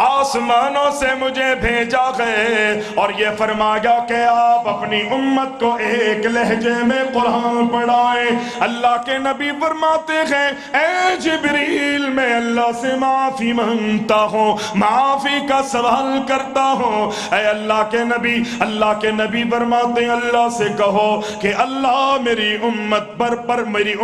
آسمانوں سے مجھے بھیجا ہے اور یہ فرمایا کہ آپ اپنی امت کو ایک لہجے میں قرآن پڑھائیں۔ اللہ کے نبی فرماتے ہیں اے جبریل میں اللہ سے معافی مانگتا ہوں، معافی کا سوال کرتا ہوں۔ اے اللہ کے نبی فرماتے ہیں اللہ سے کہو کہ اللہ میری امت پر میری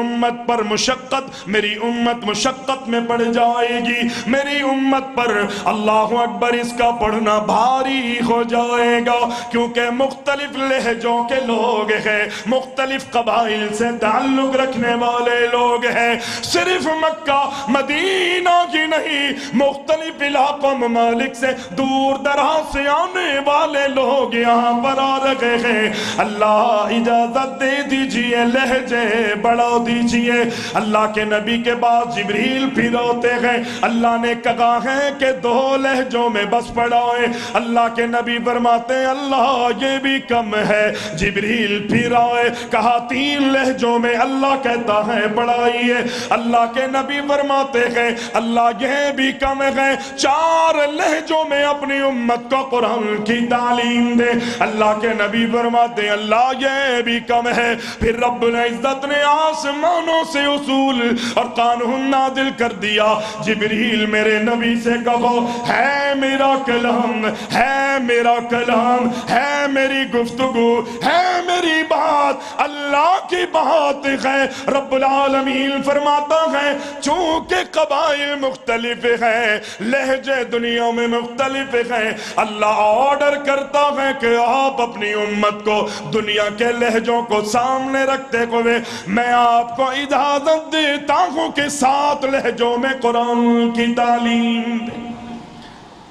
امت مشقت میں پڑ جائے گی، میری امت پر اللہ اکبر اس کا پڑھنا بھاری ہو جائے گا، کیونکہ مختلف لہجوں کے لوگ ہیں، مختلف قبائل سے تعلق رکھنے والے لوگ ہیں، صرف مکہ مدینہ کی نہیں، مختلف علاقوں ممالک سے دور دراز سے آنے والے لوگ یہاں پر آ رہے ہیں۔ اللہ اجازت دے دیجئے لہجے بڑھا دیجئے۔ اللہ کے نبی کے بعد جبریل پھر ہوتے ہیں، اللہ نے کہا ہے کہ 2 لہجوں میں بس پڑھائیں۔ اللہ کے نبی فرماتے ہیں اللہ یہ بھی کم ہے۔ جبریل پھر آئے، کہا 3 لہجوں میں، اللہ کہتا ہے پڑھائیے۔ اللہ کے نبی فرماتے ہیں اللہ یہ بھی کم ہے، 4 لہجوں میں اپنی امت کو قرآن کی تعلیم دے۔ اللہ کے نبی فرماتے ہیں اللہ یہ بھی کم ہے۔ پھر رب العزت نے آسمانوں سے اصول اور قانون نازل کر دیا، جبریل میرے نبی سے کہو ہے میرا کلام، ہے میرا کلام، ہے میری گفتگو، ہے میری بات، اللہ کی بات ہے۔ رب العالمین فرماتا ہے چونکہ قبائل مختلف ہیں، لہجے دنیا میں مختلف ہیں، اللہ آرڈر کرتا ہے کہ آپ اپنی امت کو دنیا کے لہجوں کو سامنے رکھتے ہوئے میں آپ کو اجازت دیتا ہوں کہ 7 لہجوں میں قرآن کی تعلیم دے۔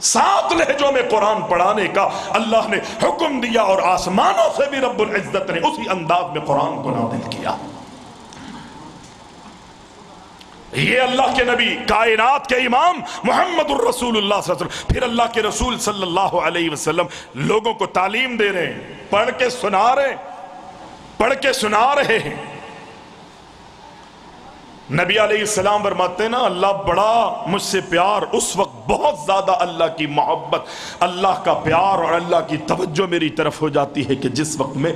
7 لہجوں میں قرآن پڑھانے کا اللہ نے حکم دیا اور آسمانوں سے بھی رب العزت نے اسی انداز میں قرآن کو نازل کیا۔ یہ اللہ کے نبی، کائنات کے امام محمد الرسول اللہ صلی اللہ علیہ وسلم، پھر اللہ کے رسول صلی اللہ علیہ وسلم لوگوں کو تعلیم دے رہے ہیں، پڑھ کے سنا رہے ہیں۔ نبی علیہ السلام فرماتے ہیں نا اللہ بڑا مجھ سے پیار، اس وقت بہت زیادہ اللہ کی محبت، اللہ کا پیار اور اللہ کی توجہ میری طرف ہو جاتی ہے کہ جس وقت میں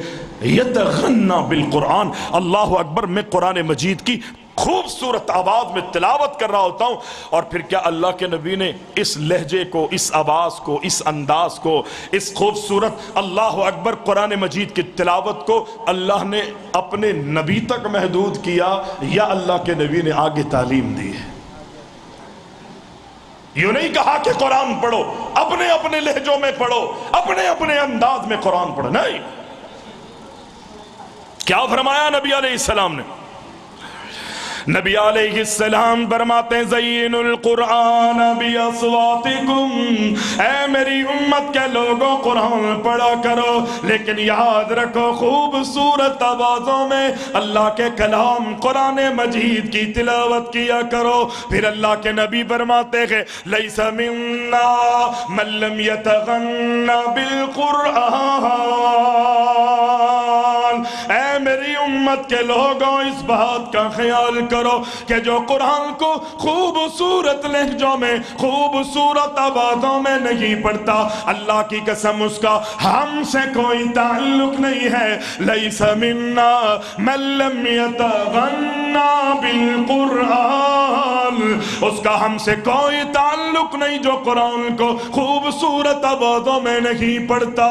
یتغنی بالقرآن، اللہ اکبر، میں قرآن مجید کی خوبصورت آواز میں تلاوت کر رہا ہوتا ہوں، اور پھر کیا اللہ کے نبی نے اس لہجے کو، اس آواز کو، اس انداز کو، اس خوبصورت اللہ اکبر قرآن مجید کی تلاوت کو اللہ نے اپنے نبی تک محدود کیا یا اللہ کے نبی نے آگے تعلیم دی ہے؟ یوں نہیں کہا کہ قرآن پڑھو، اپنے اپنے لہجوں میں پڑھو، اپنے اپنے انداز میں قرآن پڑھو، نہیں، کیا فرمایا نبی علیہ السلام نے؟ نبی علیہ السلام فرماتے ہیں زین القرآن بیاصواتکم، اے میری امت کے لوگوں قرآن پڑھا کرو، لیکن یاد رکھو خوبصورت آوازوں میں اللہ کے کلام قرآن مجید کی تلاوت کیا کرو۔ پھر اللہ کے نبی فرماتے ہیں لیس منا من لم یتغنى بالقرآن، اے میری امت کے لوگوں اس بات کا خیال کرو کہ جو قرآن کو خوبصورت لہجوں میں خوبصورت آوازوں میں نہیں پڑھتا، اللہ کی قسم اس کا ہم سے کوئی تعلق نہیں ہے۔ لیس منا من لم یتغنى بالقرآن، اس کا ہم سے کوئی تعلق نہیں جو قرآن کو خوبصورت آوازوں میں نہیں پڑھتا۔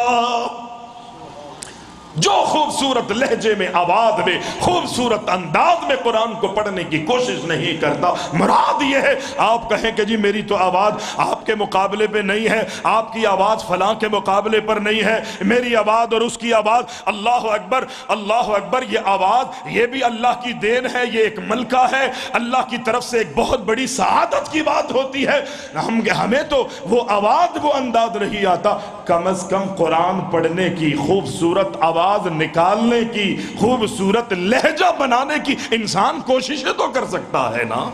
جو خوبصورت لہجے میں آواز میں خوبصورت انداز میں قرآن کو پڑھنے کی کوشش نہیں کرتا، مراد یہ ہے آپ کہیں کہ جی میری تو آواز آپ کے مقابلے پہ نہیں ہے، آپ کی آواز فلاں کے مقابلے پر نہیں ہے، میری آواز اور اس کی آواز اللہ اکبر اللہ اکبر، یہ آواز یہ بھی اللہ کی دین ہے، یہ ایک ملکہ ہے، اللہ کی طرف سے ایک بہت بڑی سعادت کی بات ہوتی ہے۔ ہمیں تو وہ آواز وہ انداز نہیں آتا، کم از کم قرآن پڑھنے کی خوبصورت آواز نکالنے کی خوبصورت لہجہ بنانے کی انسان کوششیں تو کر سکتا ہے نا۔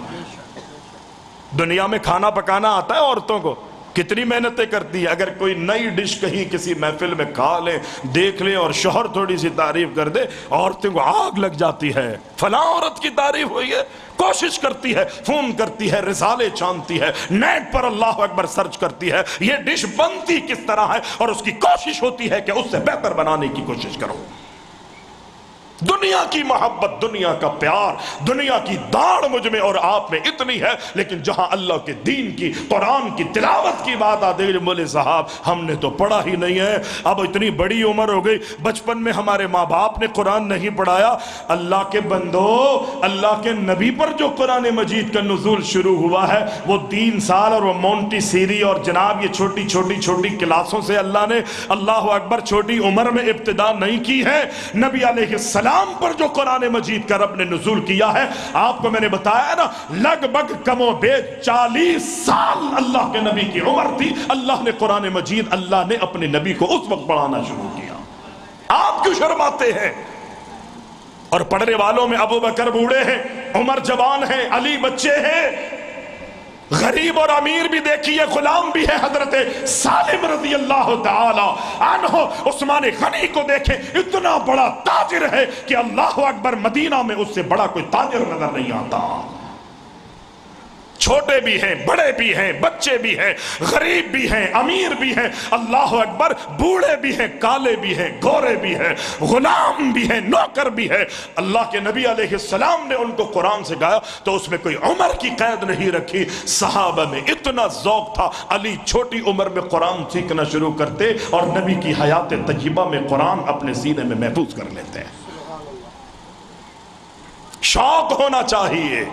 دنیا میں کھانا پکانا آتا ہے عورتوں کو، کتنی محنتیں کرتی ہے، اگر کوئی نئی ڈش کہیں کسی محفل میں کھا لیں دیکھ لیں اور شوہر تھوڑی سی تعریف کر دے عورتوں کو آگ لگ جاتی ہے، فلاں عورت کی تعریف ہوئی ہے، کوشش کرتی ہے، فون کرتی ہے، رسالے چھانتی ہے، نیٹ پر اللہ اکبر سرچ کرتی ہے یہ ڈش بنتی کس طرح ہے، اور اس کی کوشش ہوتی ہے کہ اس سے بہتر بنانے کی کوشش کرو۔ دنیا کی محبت، دنیا کا پیار، دنیا کی داڑھ مجھ میں اور آپ میں اتنی ہے، لیکن جہاں اللہ کے دین کی قرآن کی تلاوت کی بات آتے ہیں بولے صاحب ہم نے تو پڑھا ہی نہیں ہے، اب اتنی بڑی عمر ہو گئی، بچپن میں ہمارے ماں باپ نے قرآن نہیں پڑھایا۔ اللہ کے بندو، اللہ کے نبی پر جو قرآن مجید کا نزول شروع ہوا ہے وہ 3 سال اور وہ مونٹی سیری اور جناب یہ چھوٹی چھوٹی چھوٹی کلاسوں سے اللہ نے اللہ اکبر چھوٹی عمر میں ابتدا نہیں کی ہے۔ نبی علیہ السلام پر جو قرآن مجید کا رب نے نزول کیا ہے، آپ کو میں نے بتایا نا لگ بھگ کم و بیش 40 سال اللہ کے نبی کی عمر تھی، اللہ نے قرآن مجید اللہ نے اپنے نبی کو اس وقت پڑھانا شروع کیا۔ آپ کیوں شرماتے ہیں؟ اور پڑھنے والوں میں ابو بکر بوڑھے ہیں، عمر جوان ہیں، علی بچے ہیں، غریب اور امیر بھی دیکھیے، غلام بھی ہے، حضرت سالم رضی اللہ تعالی عنہ عثمان غنی کو دیکھیں، اتنا بڑا تاجر ہے کہ اللہ اکبر مدینہ میں اس سے بڑا کوئی تاجر نظر نہیں آتا۔ چھوٹے بھی ہیں، بڑے بھی ہیں، بچے بھی ہیں، غریب بھی ہیں، امیر بھی ہیں، اللہ اکبر بوڑھے بھی ہیں، کالے بھی ہیں، گورے بھی ہیں، غلام بھی ہیں، نوکر بھی ہیں۔ اللہ کے نبی علیہ السلام نے ان کو قرآن سے گایا تو اس میں کوئی عمر کی قید نہیں رکھی۔ صحابہ میں اتنا ذوق تھا، علی چھوٹی عمر میں قرآن سیکھنا شروع کرتے اور نبی کی حیات طیبہ میں قرآن اپنے سینے میں محفوظ کر لیتے ہیں۔ شوق ہونا چاہیے،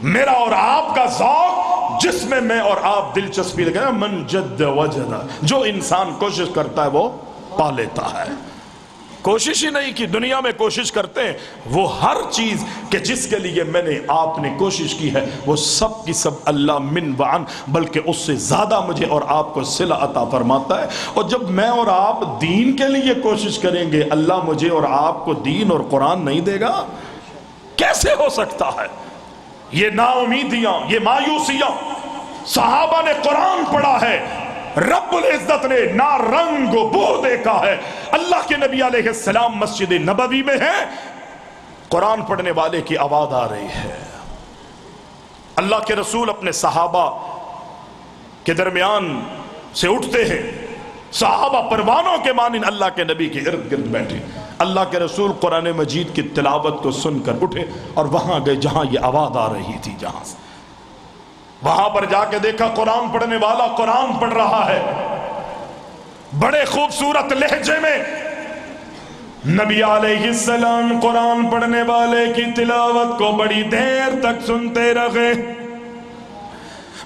میرا اور آپ کا ذوق جس میں اور آپ دلچسپی لگے، من جد وجد، جو انسان کوشش کرتا ہے وہ پا لیتا ہے۔ کوشش ہی نہیں کی، دنیا میں کوشش کرتے ہیں، وہ ہر چیز کہ جس کے لیے میں نے آپ نے کوشش کی ہے وہ سب کی سب اللہ من وعن، بلکہ اس سے زیادہ مجھے اور آپ کو صلہ عطا فرماتا ہے۔ اور جب میں اور آپ دین کے لیے کوشش کریں گے اللہ مجھے اور آپ کو دین اور قرآن نہیں دے گا؟ کیسے ہو سکتا ہے؟ یہ نا امیدیاں، یہ مایوسیاں، صحابہ نے قرآن پڑھا ہے، رب العزت نے نہ رنگ و بو دیکھا ہے۔ اللہ کے نبی علیہ السلام مسجد نبوی میں ہے، قرآن پڑھنے والے کی آواز آ رہی ہے، اللہ کے رسول اپنے صحابہ کے درمیان سے اٹھتے ہیں، صحابہ پروانوں کے مانند اللہ کے نبی کے ارد گرد بیٹھے، اللہ کے رسول قرآن مجید کی تلاوت کو سن کر اٹھے اور وہاں گئے جہاں یہ آواز آ رہی تھی، جہاں سے وہاں پر جا کے دیکھا قرآن پڑھنے والا قرآن پڑھ رہا ہے بڑے خوبصورت لہجے میں۔ نبی علیہ السلام قرآن پڑھنے والے کی تلاوت کو بڑی دیر تک سنتے رہے۔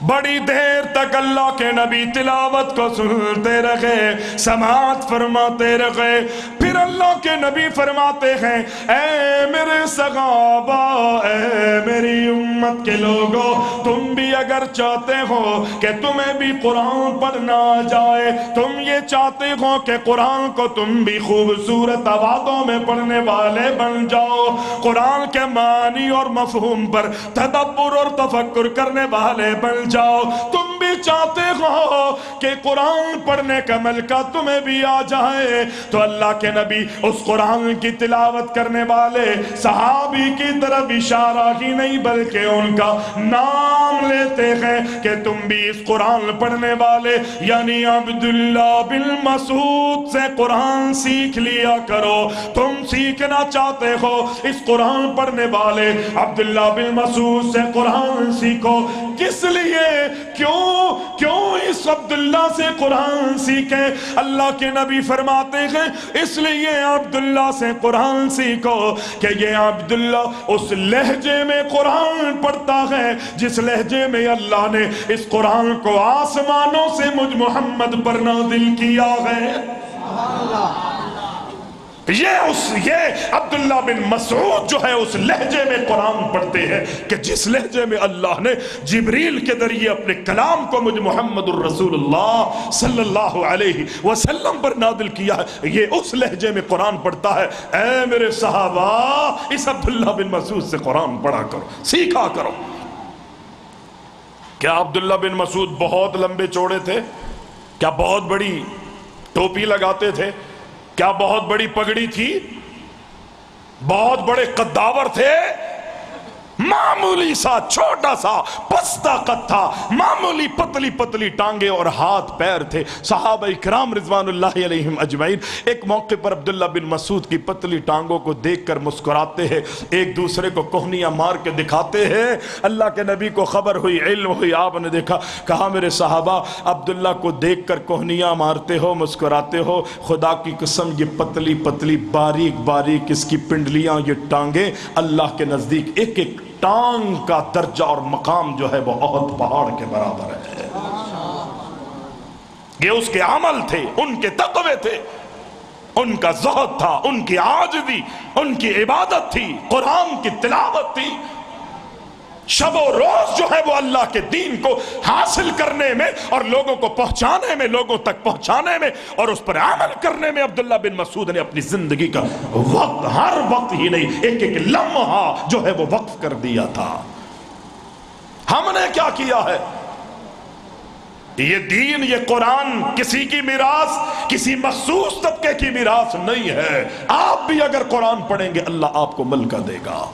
بڑی دیر تک اللہ کے نبی تلاوت کو سنتے رہے، سماعت فرماتے رہے۔ پھر اللہ کے نبی فرماتے ہیں اے میرے صحابہ، اے میری امت کے لوگوں، تم بھی اگر چاہتے ہو کہ تمہیں بھی قرآن پڑھنا آ جائے، تم یہ چاہتے ہو کہ قرآن کو تم بھی خوبصورت آوازوں میں پڑھنے والے بن جاؤ، قرآن کے معنی اور مفہوم پر تدبر اور تفکر کرنے والے بن جاؤ، تم بھی چاہتے ہو کہ قرآن پڑھنے کا ملکہ تمہیں بھی آ جائے، تو اللہ کے نبی اس قرآن کی تلاوت کرنے والے صحابی کی طرف اشارہ ہی نہیں بلکہ ان کا نام لیتے ہیں کہ تم بھی اس قرآن پڑھنے والے یعنی عبداللہ بن مسعود سے قرآن سیکھ لیا کرو۔ تم سیکھنا چاہتے ہو اس قرآن پڑھنے والے عبداللہ بن مسعود سے قرآن سیکھو۔ کس لیے؟ کیوں اس عبداللہ سے قرآن سیکھیں؟ اللہ کے نبی فرماتے ہیں اس لیے عبداللہ سے قرآن سیکھو کہ یہ عبداللہ اس لہجے میں قرآن پڑھتا ہے جس لہجے میں اللہ نے اس قرآن کو آسمانوں سے مجھ محمد پر نازل کیا ہے۔ یہ عبداللہ بن مسعود جو ہے اس لہجے میں قرآن پڑھتے ہیں کہ جس لہجے میں اللہ نے جبریل کے ذریعے اپنے کلام کو مجھ محمد الرسول اللہ صلی اللہ علیہ وسلم پر نازل کیا ہے، یہ اس لہجے میں قرآن پڑھتا ہے۔ اے میرے صحابہ، اس عبداللہ بن مسعود سے قرآن پڑھا کرو، سیکھا کرو۔ کیا عبداللہ بن مسعود بہت لمبے چوڑے تھے؟ کیا بہت بڑی ٹوپی لگاتے تھے؟ کیا بہت بڑی پگڑی تھی؟ بہت بڑے قداور تھے؟ معمولی سا چھوٹا سا پستہ قد تھا، معمولی پتلی پتلی ٹانگیں اور ہاتھ پیر تھے۔ صحابہ اکرام رضوان اللہ علیہم اجمعین ایک موقع پر عبداللہ بن مسعود کی پتلی ٹانگوں کو دیکھ کر مسکراتے ہیں، ایک دوسرے کو کوہنیاں مار کے دکھاتے ہیں۔ اللہ کے نبی کو خبر ہوئی، علم ہوئی، آپ نے دیکھا، کہا میرے صحابہ عبداللہ کو دیکھ کر کوہنیاں مارتے ہو، مسکراتے ہو، خدا کی قسم یہ پتلی پتلی باریک باریک اس کی پنڈلیاں، یہ ٹانگیں اللہ کے نزدیک ایک ایک ٹانگ کا درجہ اور مقام جو ہے وہ احد پہاڑ کے برابر ہے۔ یہ اس کے عمل تھے، ان کے تقوی تھے، ان کا زہد تھا، ان کی عاجزی، ان کی عبادت تھی، قرآن کی تلاوت تھی۔ شب و روز جو ہے وہ اللہ کے دین کو حاصل کرنے میں اور لوگوں کو پہنچانے میں، لوگوں تک پہنچانے میں اور اس پر عمل کرنے میں عبداللہ بن مسعود نے اپنی زندگی کا وقت، ہر وقت ہی نہیں، ایک ایک لمحہ جو ہے وہ وقف کر دیا تھا۔ ہم نے کیا کیا ہے؟ یہ دین، یہ قرآن کسی کی میراث، کسی مخصوص طبقے کی میراث نہیں ہے۔ آپ بھی اگر قرآن پڑھیں گے اللہ آپ کو ملکہ دے گا۔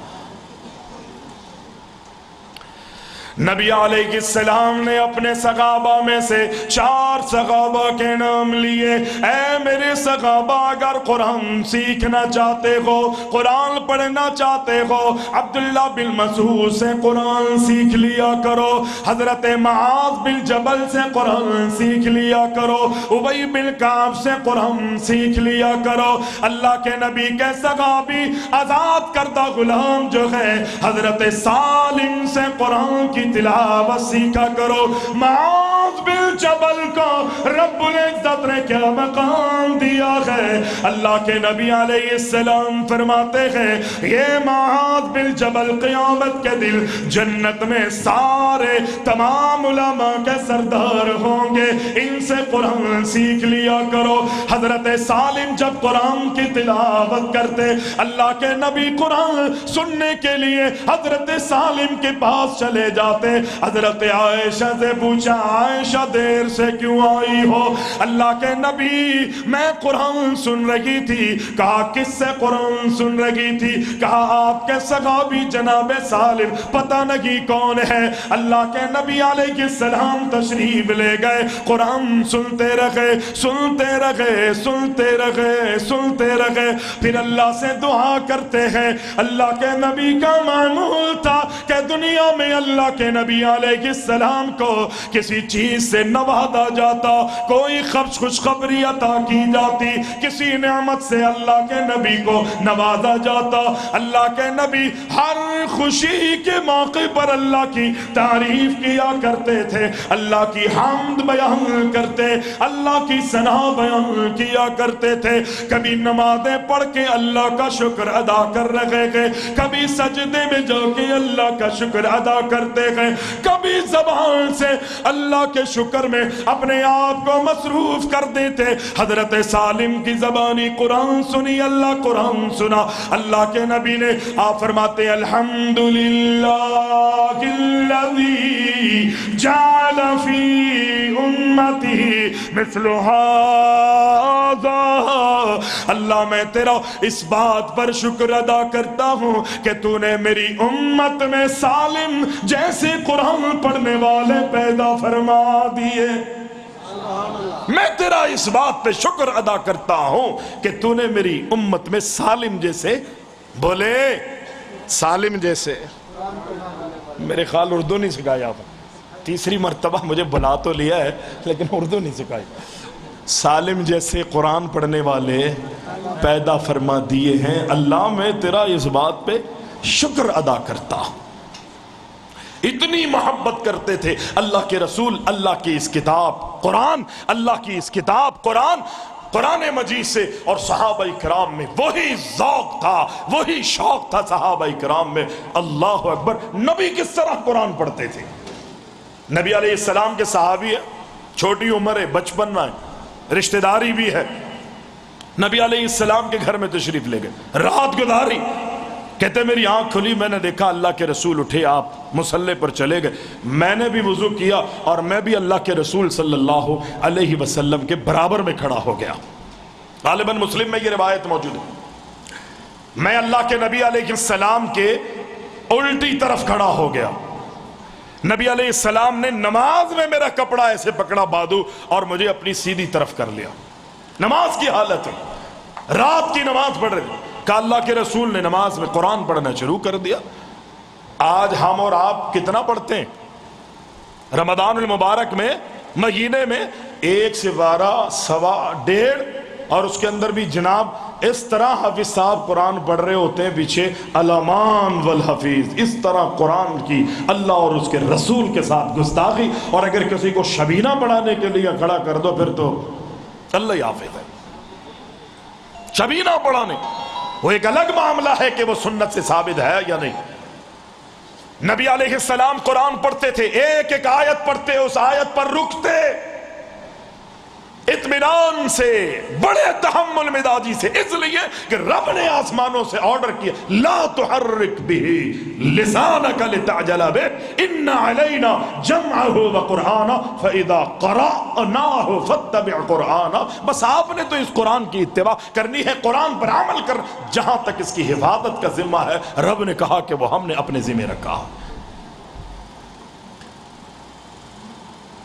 نبی علیہ السلام نے اپنے صحابہ میں سے 4 صحابہ کے نام لیے۔ اے میرے صحابہ، اگر قرآن سیکھنا چاہتے ہو، قرآن پڑھنا چاہتے ہو، عبداللہ بن مسعود سے قرآن سیکھ لیا کرو، حضرت معاذ بن جبل سے قرآن سیکھ لیا کرو، ابی بن کعب سے قرآن سیکھ لیا کرو۔ اللہ کے نبی کے صحابی آزاد کردہ غلام جو ہے حضرت سالم سے قرآن کی تلاوت سیکھا کرو۔ معاذ بن جبل کو رب العزت نے کیا مقام دیا ہے؟ اللہ کے نبی علیہ السلام فرماتے ہیں یہ معاذ بن جبل قیامت کے دن جنت میں سارے تمام علماء کے سردار ہوں گے، ان سے قرآن سیکھ لیا کرو۔ حضرت سالم جب قرآن کی تلاوت کرتے، اللہ کے نبی قرآن سننے کے لیے حضرت سالم کے پاس چلے جاتے۔ حضرت عائشہ سے پوچھا عائشہ دیر سے کیوں آئی ہو؟ اللہ کے نبی میں قرآن سن رہی تھی۔ کہا کس سے قرآن سن رہی تھی؟ کہا آپ کے صحابی جناب سالم، پتہ نہیں کون ہے۔ اللہ کے نبی علیہ السلام تشریف لے گئے، قرآن سنتے رہے، سنتے رہے، سنتے رہے، سنتے رہے، پھر اللہ سے دعا کرتے ہیں۔ اللہ کے نبی کا معمول تھا کہ دنیا میں اللہ کے نبی علیہ السلام کو کسی چیز سے نوازا جاتا، کوئی خوشخبری عطا کی جاتی، کسی نعمت سے اللہ کے نبی کو نوازا جاتا، اللہ کے نبی ہر خوشی کے موقع پر اللہ کی تعریف کیا کرتے تھے، اللہ کی حمد بیان کرتے، اللہ کی ثنا بیان کیا کرتے تھے۔ کبھی نمازیں پڑھ کے اللہ کا شکر ادا کر رہے گئے، کبھی سجدے میں جا کے اللہ کا شکر ادا کرتے گئے، کبھی زبان سے اللہ کے شکر میں اپنے آپ کو مصروف کر دیتے۔ حضرت سالم کی زبانی قرآن سنی، اللہ قرآن سنا، اللہ کے نبی نے آپ فرماتے الحمدللہ الذی جعل فی امتی مثل ھذا، اللہ میں تیرا اس بات پر شکر ادا کرتا ہوں کہ تو نے میری امت میں سالم جیسے قرآن پڑھنے والے پیدا فرما دیے۔ میں تیرا اس بات پہ شکر ادا کرتا ہوں کہ تو نے میری امت میں سالم جیسے، بولے سالم جیسے، میرے خیال اردو نہیں سکھایا آپ، تیسری مرتبہ مجھے بلا تو لیا ہے لیکن اردو نہیں سکھائی، سالم جیسے قرآن پڑھنے والے پیدا فرما دیے ہیں۔ اللہ میں تیرا اس بات پہ شکر ادا کرتا ہوں۔ اتنی محبت کرتے تھے اللہ کے رسول، اللہ کی اس کتاب قرآن، اللہ کی اس کتاب قرآن، قرآن مجید سے، اور صحابہ کرام میں وہی ذوق تھا، وہی شوق تھا صحابہ کرام میں۔ اللہ اکبر، نبی کس طرح قرآن پڑھتے تھے؟ نبی علیہ السلام کے صحابی ہے، چھوٹی عمر ہے، بچپن میں رشتہ داری بھی ہے، نبی علیہ السلام کے گھر میں تشریف لے گئے، رات گزاری، کہتے میری آنکھ کھلی، میں نے دیکھا اللہ کے رسول اٹھے، آپ مصلی پر چلے گئے، میں نے بھی وضو کیا اور میں بھی اللہ کے رسول صلی اللہ علیہ وسلم کے برابر میں کھڑا ہو گیا۔ غالباً مسلم میں یہ روایت موجود ہے، میں اللہ کے نبی علیہ السلام کے الٹی طرف کھڑا ہو گیا، نبی علیہ السلام نے نماز میں میرا کپڑا ایسے پکڑا بادو اور مجھے اپنی سیدھی طرف کر لیا، نماز کی حالت ہے، رات کی نماز پڑھ رہے، کہ اللہ کے رسول نے نماز میں قرآن پڑھنا شروع کر دیا۔ آج ہم اور آپ کتنا پڑھتے ہیں؟ رمضان المبارک میں مہینے میں 1 سے 12 سوا 1.5، اور اس کے اندر بھی جناب اس طرح حافظ صاحب قرآن پڑھ رہے ہوتے ہیں پیچھے الامان والحفیظ، اس طرح قرآن کی اللہ اور اس کے رسول کے ساتھ گستاخی، اور اگر کسی کو شبینہ پڑھانے کے لیے کھڑا کر دو پھر تو اللہ ہی حافظ ہے۔ شبینہ پڑھانے وہ ایک الگ معاملہ ہے کہ وہ سنت سے ثابت ہے یا نہیں۔ نبی علیہ السلام قرآن پڑھتے تھے، ایک ایک آیت پڑھتے، اس آیت پر رکتے، اطمینان سے، بڑے تحمل مزاجی سے، اس لیے کہ رب نے آسمانوں سے آرڈر کیا لا تحرک به لسانک لتعجل به ان علینا جمعہ وقرآن فاذا قرأناہ فاتبع قرآن۔ بس آپ نے تو اس قرآن کی اتباع کرنی ہے، قرآن پر عمل کر، جہاں تک اس کی حفاظت کا ذمہ ہے رب نے کہا کہ وہ ہم نے اپنے ذمہ رکھا۔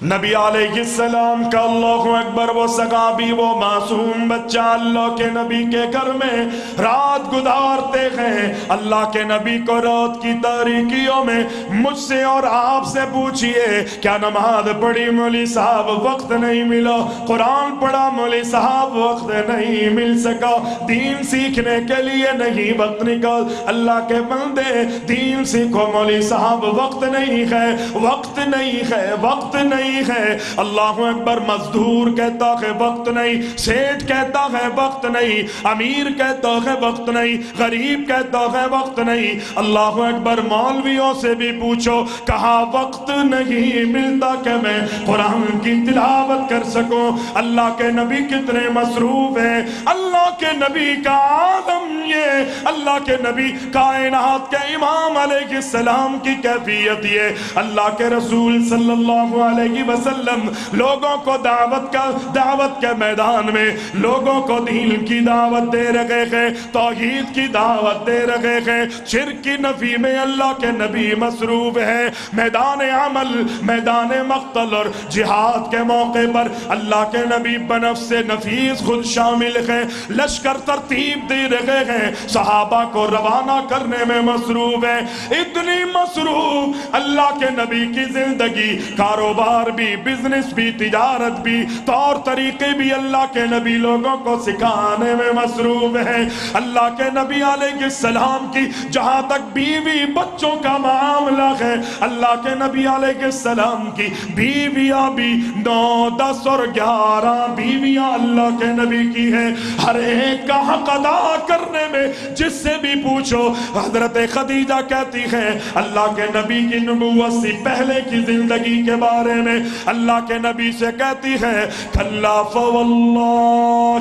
نبی علیہ السلام کا اللہ اکبر، وہ صحابی، وہ معصوم بچہ اللہ کے نبی کے گھر میں رات گزارتے ہیں۔ اللہ کے نبی کو رات کی تاریکیوں میں مجھ سے اور آپ سے پوچھئے کیا نماز پڑھی مولوی صاحب وقت نہیں ملا، قرآن پڑھا مولوی صاحب وقت نہیں مل سکا، دین سیکھنے کے لیے نہیں وقت نکال، اللہ کے بندے دین سیکھو مولوی صاحب وقت نہیں ہے، وقت نہیں ہے، وقت نہیں ہے۔ اللہ اکبر، مزدور کہتا ہے وقت نہیں، سیٹ کہتا ہے وقت نہیں، امیر کہتا ہے وقت نہیں، غریب کہتا ہے وقت نہیں۔ اللہ اکبر، مولویوں سے بھی پوچھو، کہا وقت نہیں ملتا کہ میں قرآن کی تلاوت کر سکوں۔ اللہ کے نبی کتنے مصروف ہیں، اللہ کے نبی کا عالم یہ، اللہ کے نبی کائنات کے امام علیہ السلام کی کیفیت یہ، اللہ کے رسول صلی اللہ علیہ وسلم لوگوں کو دعوت کے میدان میں لوگوں کو دین کی دعوت دے رہے ہیں، توحید کی دعوت دے رہے ہیں، شرک کی نفی میں اللہ کے نبی مصروف ہے۔ میدان عمل، میدان مقتل اور جہاد کے موقع پر اللہ کے نبی بنفس نفیس خود شامل ہیں، لشکر ترتیب دے رہے ہیں، صحابہ کو روانہ کرنے میں مصروف ہیں۔ اتنی مصروف اللہ کے نبی کی زندگی، کاروبار کاروبار بھی، بزنس بھی، تجارت بھی، طور طریقے بھی اللہ کے نبی لوگوں کو سکھانے میں مصروف ہیں۔ اللہ کے نبی علیہ السلام کی جہاں تک بیوی بچوں کا معاملہ ہے، اللہ کے نبی علیہ السلام کی بیویاں بھی 9، 10 اور 11 بیویاں اللہ کے نبی کی ہیں۔ ہر ایک کا حق ادا کرنے میں جس سے بھی پوچھو، حضرت خدیجہ کہتی ہے اللہ کے نبی کی نبوت سے پہلے کی زندگی کے بارے میں، اللہ کے نبی سے کہتی ہے کلا فواللہ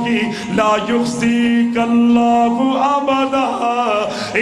لا یخزیک اللہ ابدا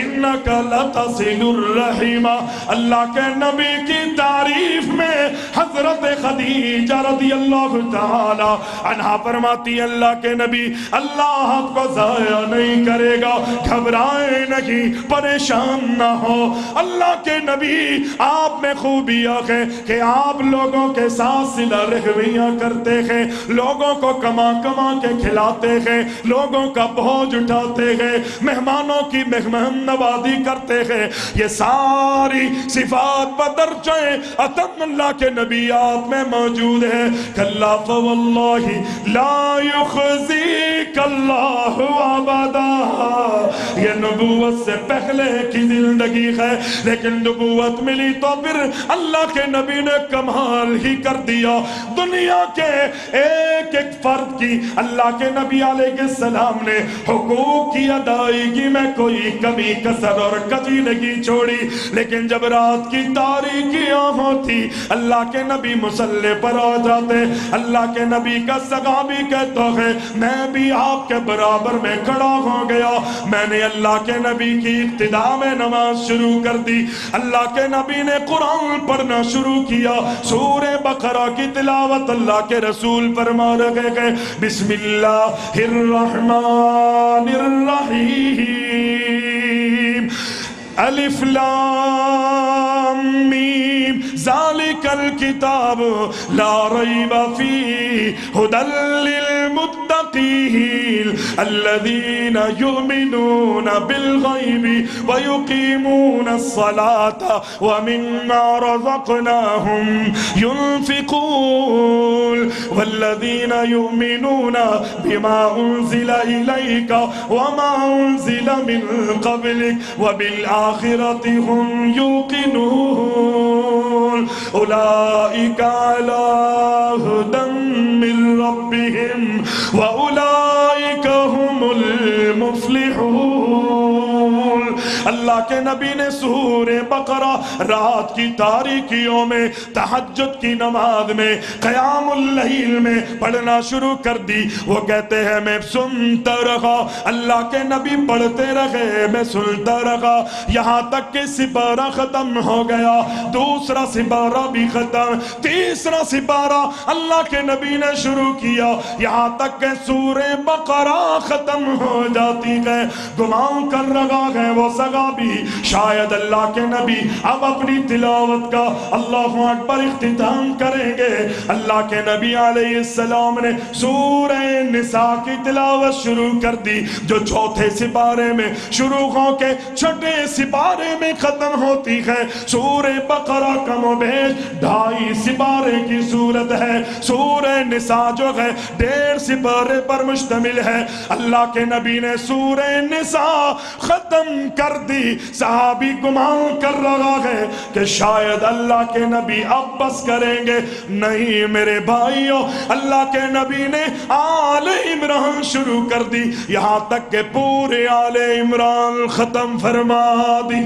انک لتصل الرحم۔ اللہ کے نبی کی تعریف میں حضرت خدیجہ رضی اللہ تعالی عنہا فرماتی اللہ کے نبی اللہ آپ کو ضائع نہیں کرے گا، گھبرائے نہیں، پریشان نہ ہو۔ اللہ کے نبی آپ میں خوبیاں ہے کہ آپ لوگوں کے ساتھ صلہ رحمیاں کرتے ہیں، لوگوں کو کما کما کے کھلاتے ہیں، لوگوں کا بوجھ اٹھاتے ہیں، مہمانوں کی مہمان نوازی کرتے ہیں۔ یہ ساری صفات بدرجہ اتم اللہ کے نبی آپ میں موجود ہے۔ کلا فواللہ لا یخزیک اللہ ابدا، یہ نبوت سے پہلے کی زندگی ہے، لیکن نبوت ملی تو پھر اللہ کے نبی نے کمال ہی کر دیا۔ دنیا کے ایک ایک فرد کی اللہ کے نبی علیہ السلام نے حقوق کی ادائیگی میں کوئی کمی کسر اور کجی نہیں چھوڑی، لیکن جب رات کی تاریکیاں ہوتی اللہ کے نبی مصلی پر آ جاتے۔ اللہ کے نبی کا صحابی کہتا ہے میں بھی آپ کے برابر میں کھڑا ہو گیا، میں نے اللہ کے نبی کی ابتدا میں نماز شروع کر دی۔ اللہ کے نبی نے قرآن پڑھنا شروع کیا، سورہ بقرہ کی تلاوت اللہ کے رسول فرما رہے ہیں بسم اللہ الرحمن الرحیم الف لام میم ذالک الکتاب لا ریب فیہ ھدی للمتقین الذین یؤمنون بالغیب ویقیمون الصلاة ومما رزقناہم ينفقون والذین یؤمنون بما انزل الیک وما انزل من قبلک وبالآخرة هم يوقنون اولئک علی ھدی من ربهم وَأُولَئِكَ هُمُ الْمُفْلِحُونَ۔ اللہ کے نبی نے سورہ بقرہ رات کی تاریکیوں میں، تہجد کی نماز میں، قیام اللیل میں پڑھنا شروع کر دی۔ وہ کہتے ہیں میں سنتا رہا، اللہ کے نبی پڑھتے رہے، میں سنتا رہا، یہاں تک کہ سپارہ ختم ہو گیا، دوسرا سپارہ بھی ختم، تیسرا سپارہ اللہ کے نبی نے شروع کیا، یہاں تک کہ سورہ بقرہ ختم ہو جاتی ہے۔ گمان کر رہا ہے وہ صحابی شاید اللہ کے نبی اب اپنی تلاوت کا اللہ اکبر اختتام کریں گے۔ اللہ کے نبی علیہ السلام نے سورہ نساء کی تلاوت شروع کر دی، جو چوتھے سپارے میں شروع ہو کے چھٹے سپارے میں ختم ہوتی ہے۔ سورہ بقرہ کم و بیش 2.5 سپارے کی صورت ہے، سورہ نساء جو ہے 1.5 سپارے پر مشتمل ہے۔ اللہ کے نبی نے سورہ نساء ختم کر دی، صحابی گمان کر رہا ہے کہ شاید اللہ کے نبی اب بس کریں گے، نہیں میرے بھائیوں، اللہ کے نبی نے آل عمران شروع کر دی، یہاں تک کہ پورے آل عمران ختم فرما دی۔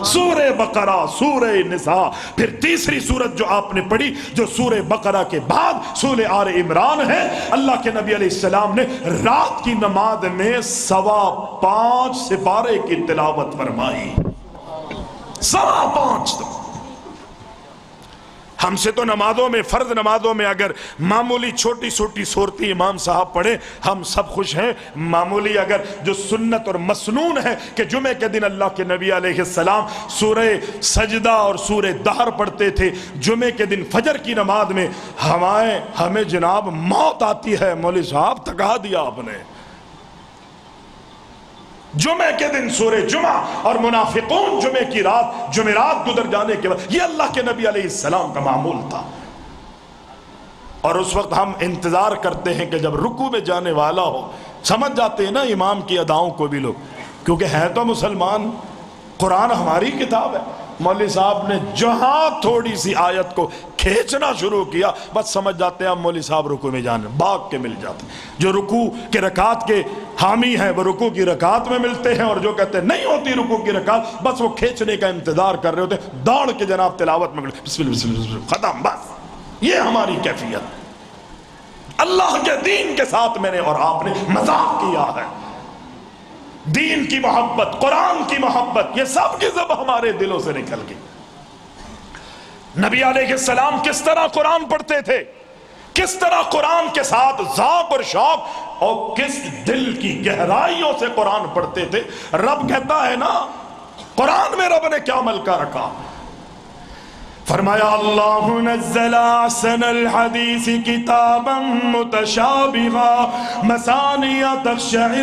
سورہ بقرہ، سورہ نساء، پھر تیسری سورت جو آپ نے پڑھی جو سورہ بقرہ کے بعد سورہ آل عمران ہے، اللہ کے نبی علیہ السلام نے رات کی نماز میں 5.25 سپارے کی تلاوت فرمائی۔ 5.25 ہم سے تو نمازوں میں، فرض نمازوں میں اگر معمولی چھوٹی چھوٹی صورتیں امام صاحب پڑھیں ہم سب خوش ہیں، معمولی اگر جو سنت اور مسنون ہے کہ جمعہ کے دن اللہ کے نبی علیہ السلام سورہ سجدہ اور سورہ دہر پڑھتے تھے، جمعہ کے دن فجر کی نماز میں ہمیں جناب موت آتی ہے، مولوی صاحب تکا دیا آپ نے۔ جمعہ کے دن سورہ جمعہ اور منافقون جمعہ کی رات، جمعرات گزر جانے کے بعد، یہ اللہ کے نبی علیہ السلام کا معمول تھا۔ اور اس وقت ہم انتظار کرتے ہیں کہ جب رکوع میں جانے والا ہو، سمجھ جاتے ہیں نا امام کی اداؤں کو بھی لوگ، کیونکہ ہیں تو مسلمان، قرآن ہماری کتاب ہے۔ مولوی صاحب نے جہاں تھوڑی سی آیت کو کھینچنا شروع کیا بس سمجھ جاتے ہیں اب مولوی صاحب رکوع میں جانے، بھاگ کے مل جاتے ہیں۔ جو رکوع کے رکعت کے حامی ہیں وہ رکوع کی رکعت میں ملتے ہیں، اور جو کہتے ہیں نہیں ہوتی رکوع کی رکعت، بس وہ کھینچنے کا انتظار کر رہے ہوتے ہیں، دوڑ کے جناب تلاوت میں بسم اللہ بسم اللہ بسم اللہ، ختم، بس یہ ہماری کیفیت۔ اللہ کے دین کے ساتھ میں نے اور آپ نے مذاق کیا ہے۔ دین کی محبت، قرآن کی محبت، یہ سب کی سب ہمارے دلوں سے نکل گئی۔ نبی علیہ السلام کس طرح قرآن پڑھتے تھے، کس طرح قرآن کے ساتھ ذوق اور شوق اور کس دل کی گہرائیوں سے قرآن پڑھتے تھے۔ رب کہتا ہے نا، قرآن میں رب نے کیا عمل کا رکھا، فرمایا اللہ نزل احسن الحدیث کتابا متشابہا مثانیہ تقشعر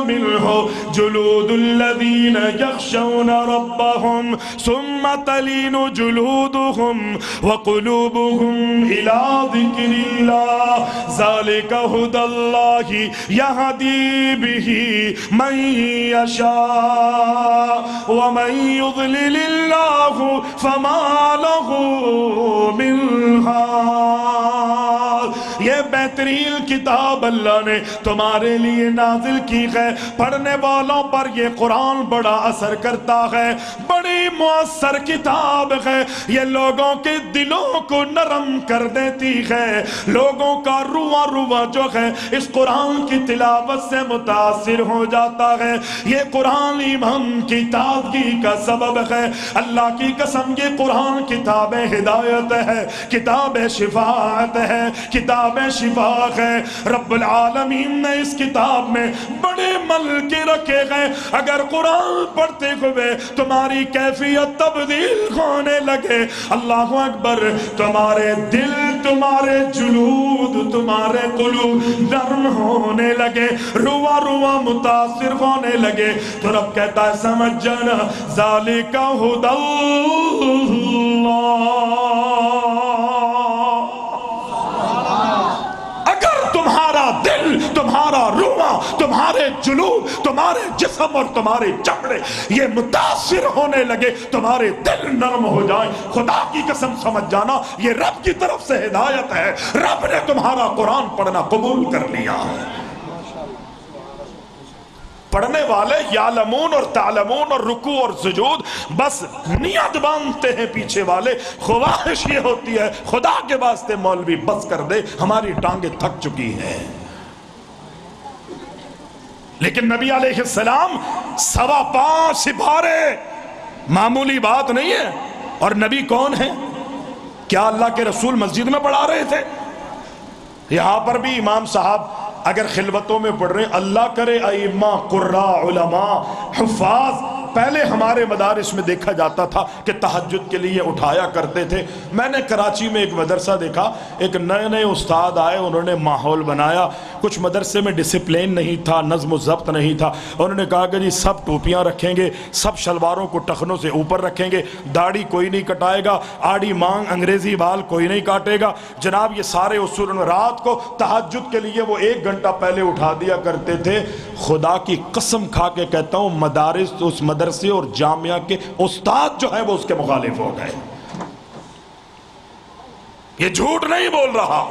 منہ جلود الذین یخشون ربهم ثم تلین جلودهم وقلوبهم الى ذکر اللہ ذالک ھدی اللہ یہدی بہ من یشاء ومن یضلل اللہ فما لہ یہ بہترین کتاب اللہ نے تمہارے لیے نازل کی ہے، پڑھنے والوں پر یہ قرآن بڑا اثر کرتا ہے، بڑی مؤثر کتاب ہے، یہ لوگوں کے دلوں کو نرم کر دیتی ہے، لوگوں کا رواں رواں جو ہے اس قرآن کی تلاوت سے متاثر ہو جاتا ہے۔ یہ قرآن ایمان کی تازگی کا سبب ہے۔ اللہ کی قسم یہ قرآن کتاب ہدایت ہے، کتاب شفاعت ہے، کتاب شفا ہے۔ رب العالمین نے اس کتاب میں بڑے ملکے رکھے ہیں۔ اگر قرآن پڑھتے ہوئے تمہاری کیفیت تبدیل ہونے لگے، اللہ اکبر، تمہارے دل، تمہارے جلود، تمہارے قلوب نرم ہونے لگے، روا روا متاثر ہونے لگے، تو رب کہتا ہے سمجھ جانا ذالک ھدی اللہ۔ اگر تمہارا دل، تمہارا رواں، تمہارے جلود، تمہارے جسم اور تمہارے چمڑے یہ متاثر ہونے لگے، تمہارے دل نرم ہو جائیں، خدا کی قسم سمجھ جانا یہ رب کی طرف سے ہدایت ہے۔ رب نے تمہارا قرآن پڑھنا قبول کر لیا ہے۔ پڑھنے والے یعلمون اور تعلمون اور رکوع اور سجود بس نیت باندھتے ہیں، پیچھے والے خواہش یہ ہوتی ہے خدا کے واسطے مولوی بس کر دے، ہماری ٹانگیں تھک چکی ہیں۔ لیکن نبی علیہ السلام 5.25 سپارے معمولی بات نہیں ہے۔ اور نبی کون ہے؟ کیا اللہ کے رسول مسجد میں پڑھا رہے تھے؟ یہاں پر بھی امام صاحب اگر خلوتوں میں پڑھ رہے ہیں، اللہ کرے ائمہ، قراء، علماء، حفاظ پہلے ہمارے مدارس میں دیکھا جاتا تھا کہ تہجد کے لیے اٹھایا کرتے تھے۔ میں نے کراچی میں ایک مدرسہ دیکھا، ایک نئے نئے استاد آئے، انہوں نے ماحول بنایا، کچھ مدرسے میں ڈسپلین نہیں تھا، نظم و ضبط نہیں تھا، انہوں نے کہا کہ جی سب ٹوپیاں رکھیں گے، سب شلواروں کو ٹخنوں سے اوپر رکھیں گے، داڑھی کوئی نہیں کٹائے گا، آڑی مانگ انگریزی بال کوئی نہیں کاٹے گا۔ جناب یہ سارے اصول رات کو تہجد کے لیے وہ 1 گھنٹہ پہلے اٹھا دیا کرتے تھے۔ خدا کی قسم کھا کے کہتا ہوں مدارس، اس مدرسے اور جامعہ کے استاد جو ہیں وہ اس کے مخالف ہو گئے۔ یہ جھوٹ نہیں بول رہا،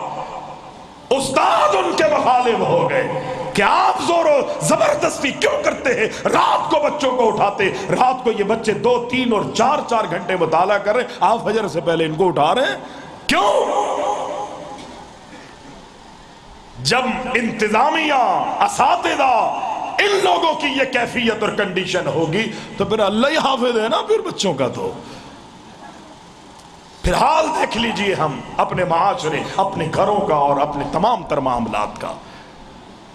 استاد ان کے مخالف ہو گئے کہ آپ زور و زبردستی کیوں کرتے ہیں، رات کو بچوں کو اٹھاتے، رات کو یہ بچے 2، 3 اور 4 گھنٹے مطالعہ کر رہے ہیں، آپ فجر سے پہلے ان کو اٹھا رہے ہیں کیوں؟ جب انتظامیہ، اساتذہ، ان لوگوں کی یہ کیفیت اور کنڈیشن ہوگی تو پھر اللہ ہی حافظ ہے نا پھر بچوں کا۔ تو پھر حال دیکھ لیجئے ہم اپنے معاشرے، اپنے گھروں کا اور اپنے تمام تر معاملات کا،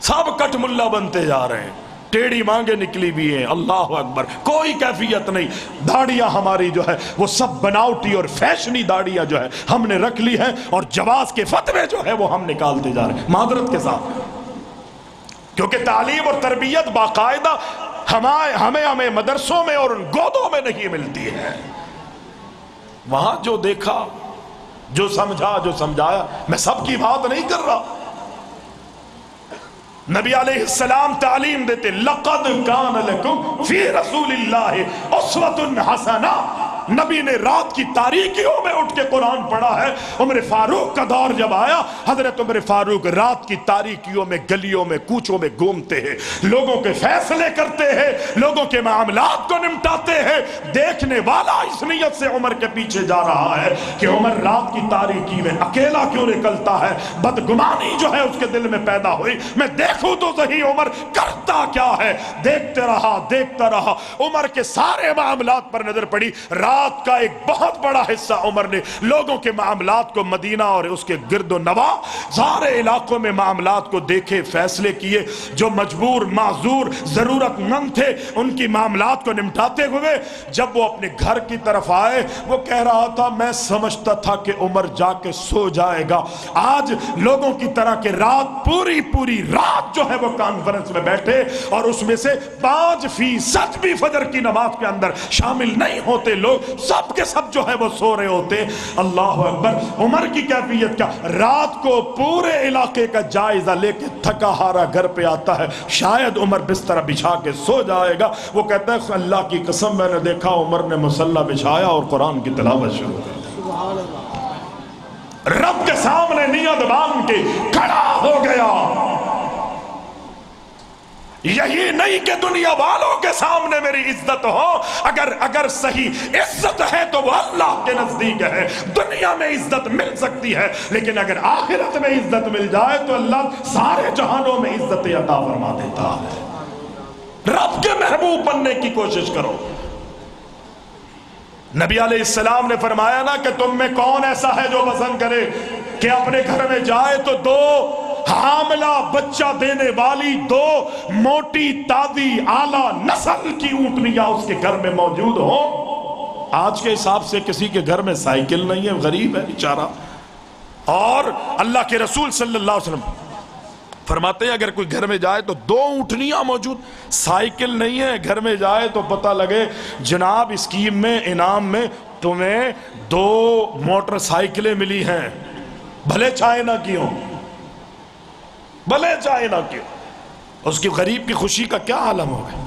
سب کٹ ملا بنتے جا رہے ہیں، ٹیڑھی مانگیں نکلی بھی ہیں، اللہ اکبر، کوئی کیفیت نہیں۔ داڑیاں ہماری جو ہے وہ سب بناوٹی اور فیشنی داڑیاں جو ہے ہم نے رکھ لی ہیں، اور جواز کے فتوے جو ہے وہ ہم نکالتے جا رہے ہیں معذرت کے ساتھ، کیونکہ تعلیم اور تربیت باقاعدہ ہمیں مدرسوں میں اور ان گودوں میں نہیں ملتی ہے۔ وہاں جو دیکھا جو سمجھا جو سمجھایا، میں سب کی بات نہیں کر رہا. نبی علیہ السلام تعلیم دیتے لَقَدْ كَانَ لَكُمْ فِي رَسُولِ اللَّهِ أُسْوَةٌ حَسَنَةٌ. نبی نے رات کی تاریکیوں میں اٹھ کے قرآن پڑھا ہے. عمر فاروق کا دور جب آیا، حضرت عمر فاروق رات کی تاریکیوں میں گلیوں میں کوچوں میں گھومتے ہیں، لوگوں کے فیصلے کرتے ہیں، لوگوں کے معاملات کو نمٹاتے ہیں. دیکھنے والا اس نیت سے عمر کے پیچھے جا رہا ہے کہ عمر رات کی تاریکی میں اکیلا کیوں نکلتا ہے. بدگمانی جو ہے اس کے دل میں پیدا ہوئی، میں دیکھوں تو صحیح عمر کرتا کیا ہے. دیکھتا رہا. عمر کے سارے معاملات پر نظر پڑی. رات کا ایک بہت بڑا حصہ عمر نے لوگوں کے معاملات کو، مدینہ اور اس کے گرد و نواح سارے علاقوں میں معاملات کو دیکھے، فیصلے کیے. جو مجبور معذور ضرورت مند تھے ان کی معاملات کو نمٹاتے ہوئے جب وہ اپنے گھر کی طرف آئے، وہ کہہ رہا تھا میں سمجھتا تھا کہ عمر جا کے سو جائے گا. آج لوگوں کی طرح کہ رات پوری رات جو ہے وہ کانفرنس میں بیٹھے اور اس میں سے 5% بھی فجر کی نماز کے اندر شامل نہیں ہوتے. لوگ سب کے سب جو ہے وہ سو رہے ہوتے. اللہ اکبر. عمر کی کیفیت کیا؟ رات کو پورے علاقے کا جائزہ لے کے تھکا ہارا گھر پہ آتا ہے. شاید عمر بستر بچھا کے سو جائے گا. وہ کہتا ہے اللہ کی قسم میں نے دیکھا عمر نے مصلی بچھایا اور قرآن کی تلاوت شروع کر دی. رب کے سامنے نیت باندھ کے کھڑا ہو گیا. یہی نہیں کہ دنیا والوں کے سامنے میری عزت ہو. اگر صحیح عزت ہے تو وہ اللہ کے نزدیک ہے. دنیا میں عزت مل سکتی ہے لیکن اگر آخرت میں عزت مل جائے تو اللہ سارے جہانوں میں عزت عطا فرما دیتا ہے. رب کے محبوب بننے کی کوشش کرو. نبی علیہ السلام نے فرمایا نا کہ تم میں کون ایسا ہے جو پسند کرے کہ اپنے گھر میں جائے تو 2 حاملہ بچہ دینے والی 2 موٹی تازی اعلیٰ نسل کی اونٹنیاں اس کے گھر میں موجود ہوں. آج کے حساب سے کسی کے گھر میں سائیکل نہیں ہے، غریب ہے بیچارہ. اور اللہ کے رسول صلی اللہ علیہ وسلم فرماتے ہیں اگر کوئی گھر میں جائے تو 2 اونٹنیاں موجود، سائیکل نہیں ہے، گھر میں جائے تو پتہ لگے جناب اسکیم میں انعام میں تمہیں 2 موٹر سائیکلیں ملی ہیں، بھلے چاہے نہ کیوں، بھلے چاہے نہ کیوں. اس کی غریب کی خوشی کا کیا عالم ہوگا.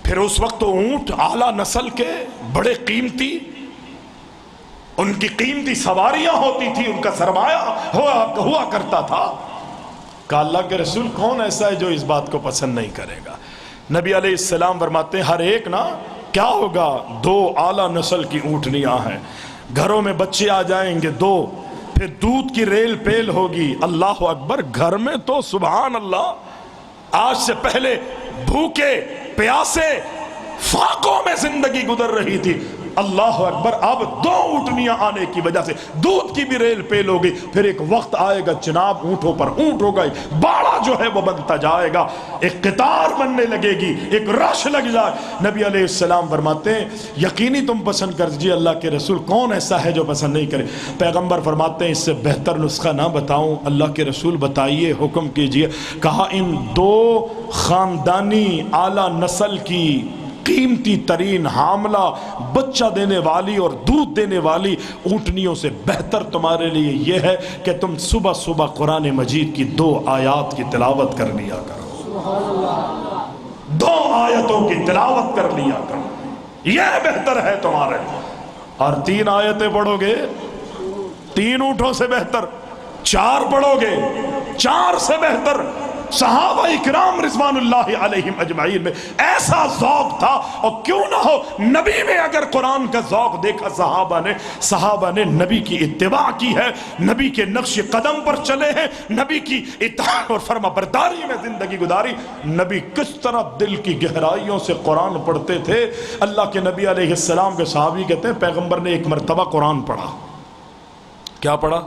پھر اس وقت تو اونٹ اعلیٰ نسل کے بڑے قیمتی، ان کی قیمتی سواریاں ہوتی تھی، ان کا سرمایہ ہوا کرتا تھا. کہ اللہ کے رسول کون ایسا ہے جو اس بات کو پسند نہیں کرے گا. نبی علیہ السلام فرماتے ہیں ہر ایک نا کیا ہوگا 2 اعلیٰ نسل کی اونٹنیاں ہیں، گھروں میں بچے آ جائیں گے 2، پھر دودھ کی ریل پیل ہوگی. اللہ اکبر. گھر میں تو سبحان اللہ آج سے پہلے بھوکے پیاسے فاقوں میں زندگی گزر رہی تھی. اللہ اکبر. اب 2 اونٹنیاں آنے کی وجہ سے دودھ کی بھی ریل پیل ہوگی. پھر ایک وقت آئے گا جناب اونٹوں پر اونٹ ہوگا، باڑا جو ہے وہ بنتا جائے گا، ایک قطار بننے لگے گی، ایک رش لگ جائے. نبی علیہ السلام فرماتے ہیں یقینی تم پسند کر دیجیے. اللہ کے رسول کون ایسا ہے جو پسند نہیں کرے. پیغمبر فرماتے ہیں اس سے بہتر نسخہ نہ بتاؤں. اللہ کے رسول بتائیے، حکم کیجیے. کہا ان 2 خاندانی اعلیٰ نسل کی قیمتی ترین حاملہ بچہ دینے والی اور دودھ دینے والی اونٹنیوں سے بہتر تمہارے لیے یہ ہے کہ تم صبح صبح قرآن مجید کی 2 آیات کی تلاوت کر لیا کرو. 2 آیتوں کی تلاوت کر لیا کرو، یہ بہتر ہے تمہارے. اور 3 آیتیں پڑھو گے 3 اونٹوں سے بہتر، 4 پڑھو گے 4 سے بہتر. صحابہ اکرام رضوان اللہ علیہم اجمعین میں ایسا ذوق تھا. اور کیوں نہ ہو نبی میں اگر قرآن کا ذوق دیکھا صحابہ نے نبی کی اتباع کی ہے، نبی کے نقش قدم پر چلے ہیں، نبی کی اطاعت اور فرما برداری میں زندگی گزاری. نبی کس طرح دل کی گہرائیوں سے قرآن پڑھتے تھے. اللہ کے نبی علیہ السلام کے صحابی کہتے ہیں پیغمبر نے ایک مرتبہ قرآن پڑھا. کیا پڑھا؟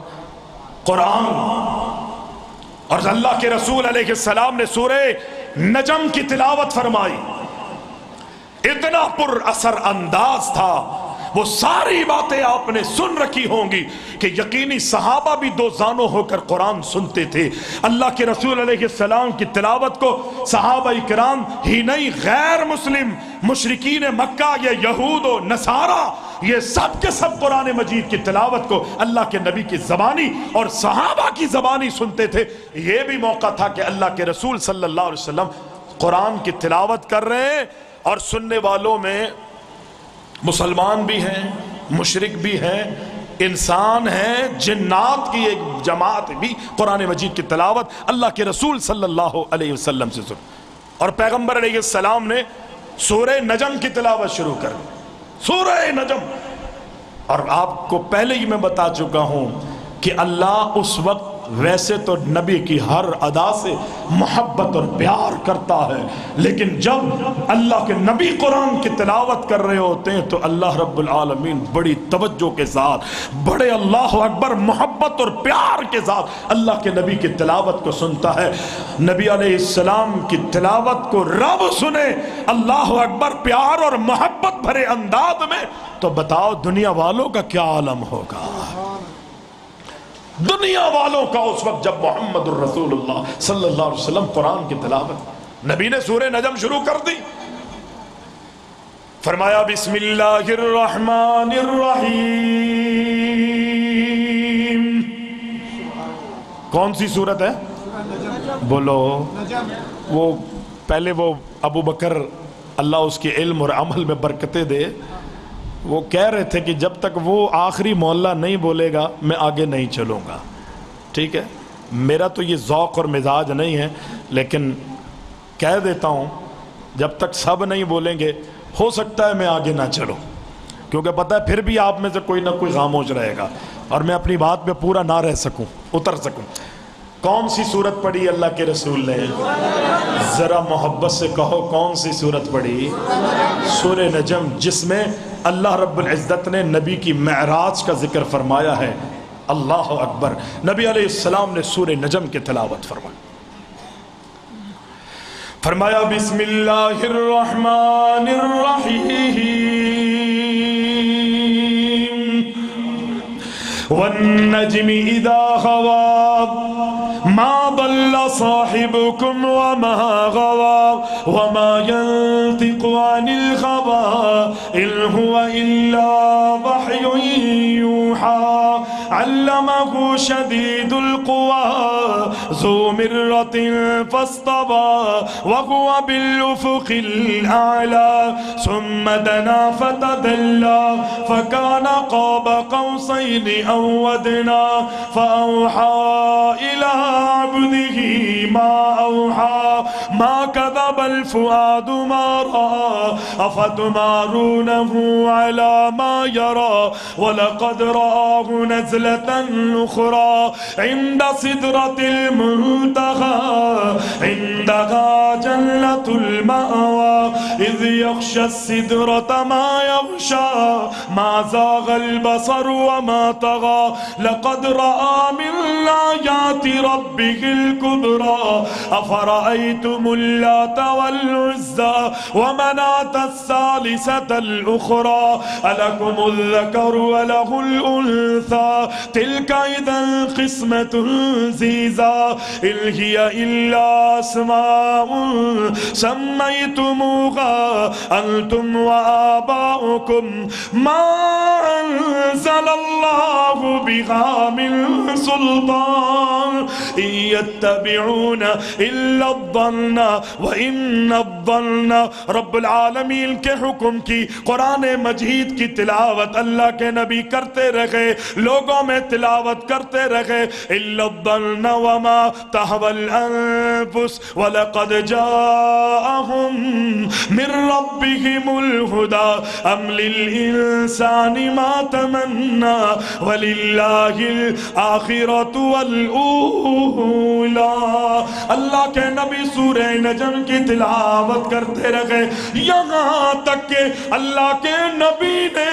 قرآن. اور اللہ کے رسول علیہ السلام نے سورہ نجم کی تلاوت فرمائی. اتنا پر اثر انداز تھا. وہ ساری باتیں آپ نے سن رکھی ہوں گی کہ یقینی صحابہ بھی 2 زانوں ہو کر قرآن سنتے تھے. اللہ کے رسول علیہ السلام کی تلاوت کو صحابہ کرام ہی نہیں غیر مسلم مشرکین مکہ یا یہود و نصارہ یہ سب کے سب قرآن مجید کی تلاوت کو اللہ کے نبی کی زبانی اور صحابہ کی زبانی سنتے تھے۔ یہ بھی موقع تھا کہ اللہ کے رسول صلی اللہ علیہ وسلم قرآن کی تلاوت کر رہے ہیں اور سننے والوں میں مسلمان بھی ہیں، مشرک بھی ہیں، انسان ہیں، جنات کی ایک جماعت بھی قرآن مجید کی تلاوت اللہ کے رسول صلی اللہ علیہ وسلم سے سن۔ اور پیغمبر علیہ السلام نے سورہ نجم کی تلاوت شروع کر دی، سورہ نجم۔ اور آپ کو پہلے ہی میں بتا چکا ہوں کہ اللہ اس وقت ویسے تو نبی کی ہر ادا سے محبت اور پیار کرتا ہے، لیکن جب اللہ کے نبی قرآن کی تلاوت کر رہے ہوتے ہیں تو اللہ رب العالمین بڑی توجہ کے ساتھ، بڑے اللہ اکبر محبت اور پیار کے ساتھ اللہ کے نبی کی تلاوت کو سنتا ہے۔ نبی علیہ السلام کی تلاوت کو رب سنے اللہ اکبر پیار اور محبت بھرے انداز میں، تو بتاؤ دنیا والوں کا کیا عالم ہوگا؟ دنیا والوں کا اس وقت جب محمد الرسول اللہ صلی اللہ علیہ وسلم قرآن کی تلاوت، نبی نے سورہ نجم شروع کر دی، فرمایا بسم اللہ الرحمن الرحیم۔ کون سی سورت ہے؟ بولو۔ وہ پہلے وہ ابو بکر اللہ اس کے علم اور عمل میں برکتیں دے، وہ کہہ رہے تھے کہ جب تک وہ آخری مولا نہیں بولے گا میں آگے نہیں چلوں گا۔ ٹھیک ہے، میرا تو یہ ذوق اور مزاج نہیں ہے، لیکن کہہ دیتا ہوں جب تک سب نہیں بولیں گے ہو سکتا ہے میں آگے نہ چلوں، کیونکہ پتہ ہے پھر بھی آپ میں سے کوئی نہ کوئی خاموش رہے گا اور میں اپنی بات پہ پورا نہ رہ سکوں، اتر سکوں۔ کون سی سورت پڑھی اللہ کے رسول نے؟ ذرا محبت سے کہو کون سی سورت پڑھی؟ سورہ نجم، جس میں اللہ رب العزت نے نبی کی معراج کا ذکر فرمایا ہے۔ اللہ اکبر۔ نبی علیہ السلام نے سورہ نجم کی تلاوت فرمایا بسم اللہ الرحمن الرحیم والنجم اذا هوى ما ضل صاحبكم وما غوى وما ينطق عن الهوى إن هو إلا وحي يوحى علمه شديد القوى ذو مرة فاستوى وهو بالأفق الأعلى ثم دنا فتدلى فكان قاب قوسين أو أدنى فأوحى إلى عبده ما أوحى ما كذب الفؤاد ما رأى أفتمارونه على ما يرى ولقد رآه نزلة أخرى عند سدرة المنتهى عندها جنة المأوى إذ يغشى السدرة ما يغشى ما زاغ البصر وما طغى لقد رأى من آيات ربه الكبرى أفرأيتم اللات والعزى ومناة الثالثة الأخرى ألكم الذكر وله الأنثى تلك إذا قسمة ضيزى إن هي إلا أسماء سميتموها أنتم وآباؤكم ما أنزل الله بها من سلطان إن يتبعون إلا الظن وإن الظن۔ رب العالمین کے حکم کی قرآن مجید کی تلاوت اللہ کے نبی کرتے رہے، لوگوں میں تلاوت کرتے رہے۔ إلا الظن وما تهوى الأنفس ولقد جاءهم من ربهم الهدى أم للإنسان ما تمنى وللہ الآخرۃ والأولى۔ اللہ کے نبی سورہ نجم کی تلاوت کرتے رہے یہاں تک کہ اللہ کے نبی نے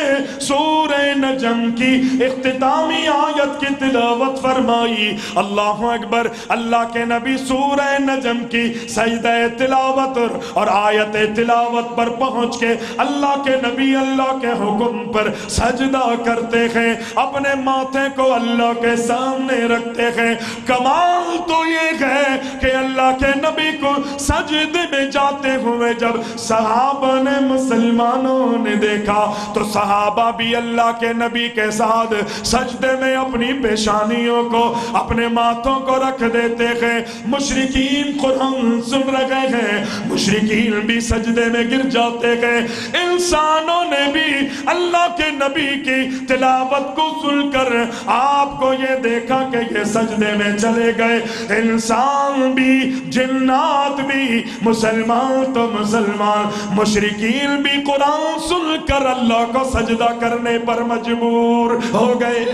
سورہ نجم کی اختتامی آیت کی تلاوت فرمائی۔ اللہ اکبر۔ اللہ کے نبی سورہ نجم کی سجدہ تلاوت اور آیت تلاوت پر پہنچ کے اللہ کے نبی اللہ کے حکم پر سجدہ کرتے ہیں، اپنے ماتھے کو اللہ کے سامنے رکھتے ہیں۔ کمال تو یہ ہے کہ اللہ کے نبی کو سجدے میں جاتے ہوئے جب صحابہ نے مسلمانوں نے دیکھا تو صحابہ بھی اللہ کے نبی کے ساتھ سجدے میں اپنی پیشانیوں کو اپنے ماتھوں کو رکھ دیتے ہیں. مشرکین قرآن سن رہے ہیں, مشرکین بھی سجدے میں گر جاتے ہیں. انسانوں نے بھی اللہ کے نبی کی تلاوت کو سن کر آپ کو یہ دیکھا کہ یہ سجدے میں چلے گئے. انسان بھی, جنات بھی, مسلمان تو مسلمان, مشرکین بھی قرآن سن کر اللہ کو سجدہ کرنے پر مجبور ہو گئے.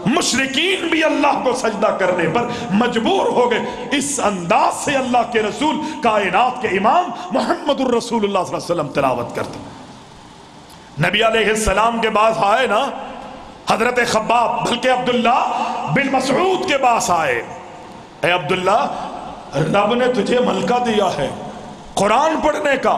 مشرکین بھی اللہ کو سجدہ کرنے پر مجبور ہو گئے. اس انداز سے اللہ کے رسول کائنات کے امام محمد الرسول اللہ صلی اللہ علیہ وسلم تلاوت کرتے. نبی علیہ السلام کے پاس آئے نا حضرت خباب, بلکہ عبداللہ بن مسعود کے پاس آئے. اے عبداللہ, رب نے تجھے ملکہ دیا ہے قرآن پڑھنے کا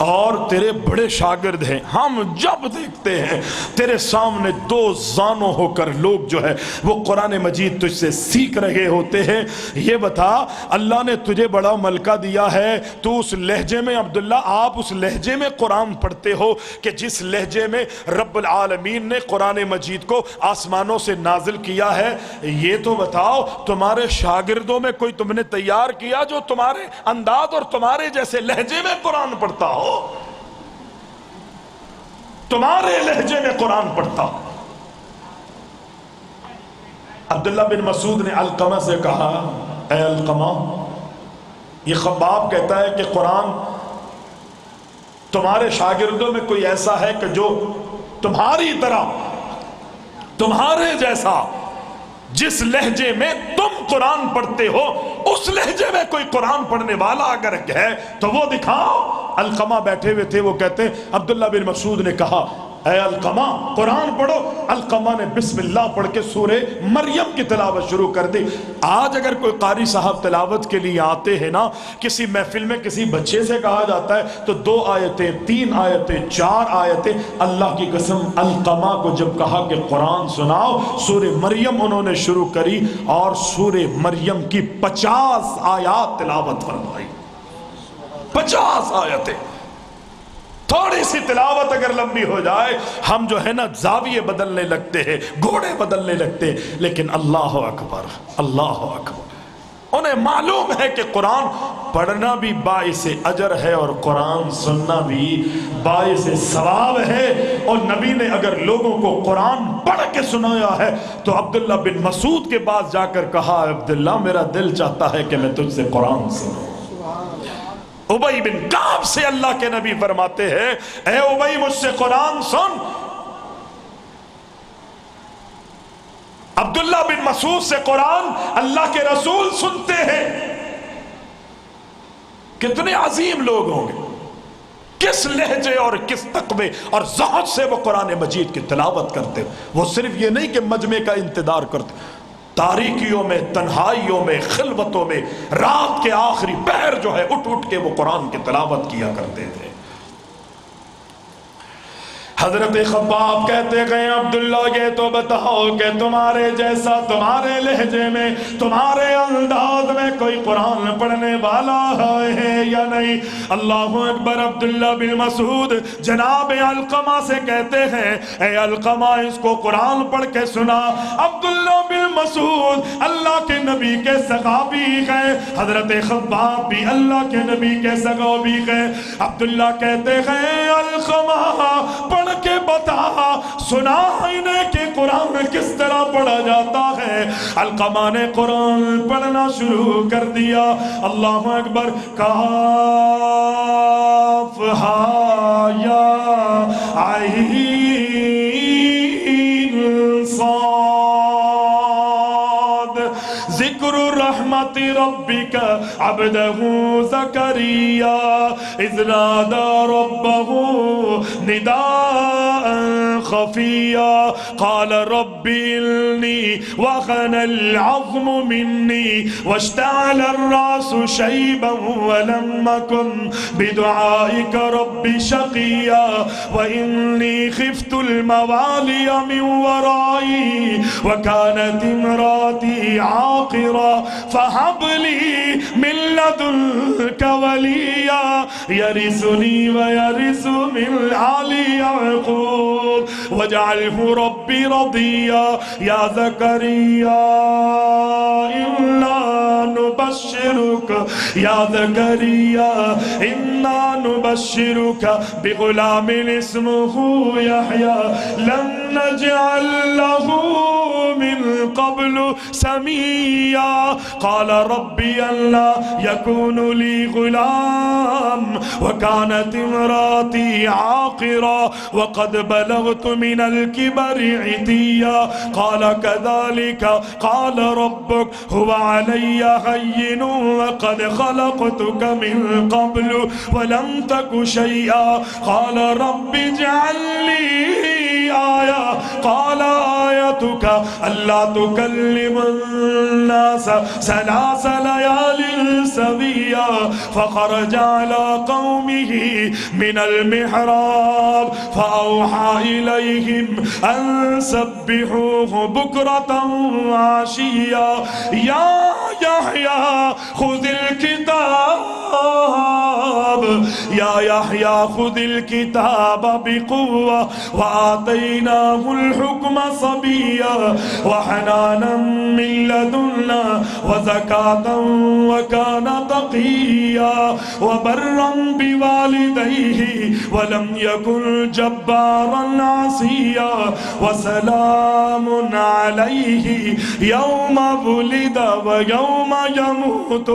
اور تیرے بڑے شاگرد ہیں. ہم جب دیکھتے ہیں تیرے سامنے دو زانوں ہو کر لوگ جو ہے وہ قرآن مجید تجھ سے سیکھ رہے ہوتے ہیں. یہ بتا, اللہ نے تجھے بڑا ملکہ دیا ہے, تو اس لہجے میں, عبداللہ آپ اس لہجے میں قرآن پڑھتے ہو کہ جس لہجے میں رب العالمین نے قرآن مجید کو آسمانوں سے نازل کیا ہے. یہ تو بتاؤ تمہارے شاگردوں میں کوئی تم نے تیار کیا جو تمہارے انداز اور تمہارے جیسے لہجے میں قرآن پڑھتا ہو, تمہارے لہجے میں قرآن پڑھتا ہو. عبداللہ بن مسعود نے علقمہ سے کہا, اے علقمہ, یہ خباب کہتا ہے کہ قرآن تمہارے شاگردوں میں کوئی ایسا ہے کہ جو تمہاری طرح, تمہارے جیسا جس لہجے میں تم قرآن پڑھتے ہو اس لہجے میں کوئی قرآن پڑھنے والا اگر ہے تو وہ دکھاؤ. علقمہ بیٹھے ہوئے تھے, وہ کہتے ہیں عبداللہ بن مسعود نے کہا, اے علقمہ قرآن پڑھو. علقمہ نے بسم اللہ پڑھ کے سورہ مریم کی تلاوت شروع کر دی. آج اگر کوئی قاری صاحب تلاوت کے لیے آتے ہیں نا, کسی محفل میں کسی بچے سے کہا جاتا ہے تو 2 آیتیں 3 آیتیں 4 آیتیں, اللہ کی قسم علقمہ کو جب کہا کہ قرآن سناؤ, سورہ مریم انہوں نے شروع کری اور سورہ مریم کی 50 آیات تلاوت فرمائی. 50 آیتیں. تھوڑی سی تلاوت اگر لمبی ہو جائے ہم جو ہے نا زاویے بدلنے لگتے ہیں, گھوڑے بدلنے لگتے ہیں. لیکن اللہ اکبر, اللہ اکبر, انہیں معلوم ہے کہ قرآن پڑھنا بھی باعث اجر ہے اور قرآن سننا بھی باعث ثواب ہے. اور نبی نے اگر لوگوں کو قرآن پڑھ کے سنایا ہے تو عبداللہ بن مسعود کے پاس جا کر کہا, عبداللہ میرا دل چاہتا ہے کہ میں تجھ سے قرآن سنوں. ابی بن کعب سے اللہ کے نبی فرماتے ہیں, اے ابی مجھ سے قرآن سن. عبداللہ بن مسعود سے قرآن اللہ کے رسول سنتے ہیں. کتنے عظیم لوگ ہوں گے, کس لہجے اور کس تقوی اور ذوق سے وہ قرآن مجید کی تلاوت کرتے. وہ صرف یہ نہیں کہ مجمع کا انتظار کرتے, تاریکیوں میں, تنہائیوں میں, خلوتوں میں رات کے آخری پہر جو ہے اٹھ اٹھ کے وہ قرآن کی تلاوت کیا کرتے تھے. حضرت خباب کہتے گئے, عبداللہ یہ تو بتاؤ کہ تمہارے جیسا تمہارے لہجے میں تمہارے انداز میں کوئی قرآن پڑھنے والا ہے یا نہیں. اللہ اکبر. عبداللہ بن مسعود جناب علقمہ سے کہتے ہیں, اے علقمہ اس کو قرآن پڑھ کے سنا. عبداللہ بن مسعود اللہ کے نبی کے صحابی ہیں, حضرت خباب بھی اللہ کے نبی کے صحابی ہیں. عبداللہ کہتے ہیں, علقمہ پڑھ کے بتا, سنا انہیں کہ قرآن کس طرح پڑھا جاتا ہے. علقمہ نے قرآن پڑھنا شروع کر دیا. اللہ اکبر. کاف ہا یا عین صاد, ذکر رحمت ربک عبدہ زکریا اذ نادى ربہ نداء خفيا قال رب إني وهن العظم مني واشتعل الرأس شيبا ولم أكن بدعائك رب شقيا وإني خفت الموالي من ورائي وكانت امراتي عاقرا فهب لي من لدنك وليا يرثني ويرث من آل يعقوب واجعله ربي رضيا يا زكريا إنا نبشرك يا زكريا إنا نبشرك بغلام اسمه يحيى لم نجعل له من قبل سميا قال ربي ألا يكون لي غلام وكانت امراتي عاقرا وقد بلغت من الكبر عتيا قال كذلك قال ربك هو علي هين وقد خلقتك من قبل ولم تك شيئا قال رب اجعل لي آية قال آيتك ألا تكلم الناس 3 ليال سويا فخرج على قومه من المحراب فأوحى إليهم أن سبحوه بكرة وعشيا يا يحيى خذ الكتاب يا يحيى خذ الكتاب بقوة وآتيناه الحكم صبيا وحنانا من لدنا وزكاة وكان تقيا وبرا بوالديه ولم يكن جبارا عصيا وسلام عليه يوم ولد ويوم يموت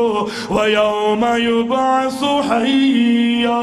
ويوم يبعث حيا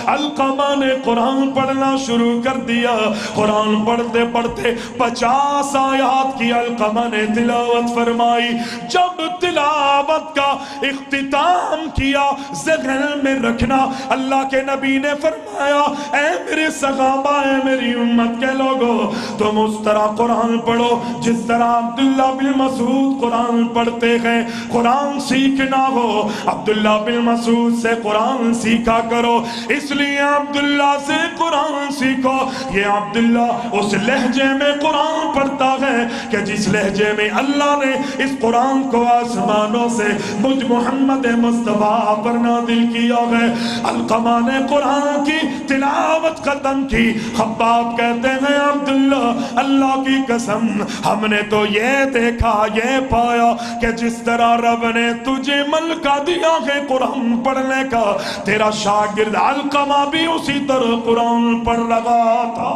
علقمہ نے قرآن پڑھنا شروع کر دیا. قرآن پڑھتے پڑھتے 50 آیات کی علقمہ نے تلاوت فرمائی. جب تلاوت کا اختتام کیا ذہن میں رکھنا اللہ کے نبی نے فرمایا اے میرے صحابہ اے میری امت کے لوگوں تم اس طرح قرآن پڑھو جس طرح عبداللہ بن مسعود قرآن پڑھتے ہیں. قرآن سیکھنا ہو عبداللہ بن مسعود سے قرآن سیکھا کرو. اس لیے عبداللہ سے قرآن سیکھو. یہ عبداللہ اس لہجے میں قرآن پڑھتا ہے کہ جس لہجے میں اللہ نے اس قرآن کو آسمانوں سے مجھ محمد مصطفیٰ پر نازل کیا ہے. علقمہ نے قرآن کی تلاوت ختم کی. خباب کہتے ہیں عبداللہ اللہ کی قسم ہم نے تو یہ دیکھا یہ پایا کہ جس طرح رب نے تجھے ملکہ دیا ہے قرآن پڑھنے کا تیرا شاگرد علقمہ بھی اسی طرح قرآن پڑھ رہا تھا.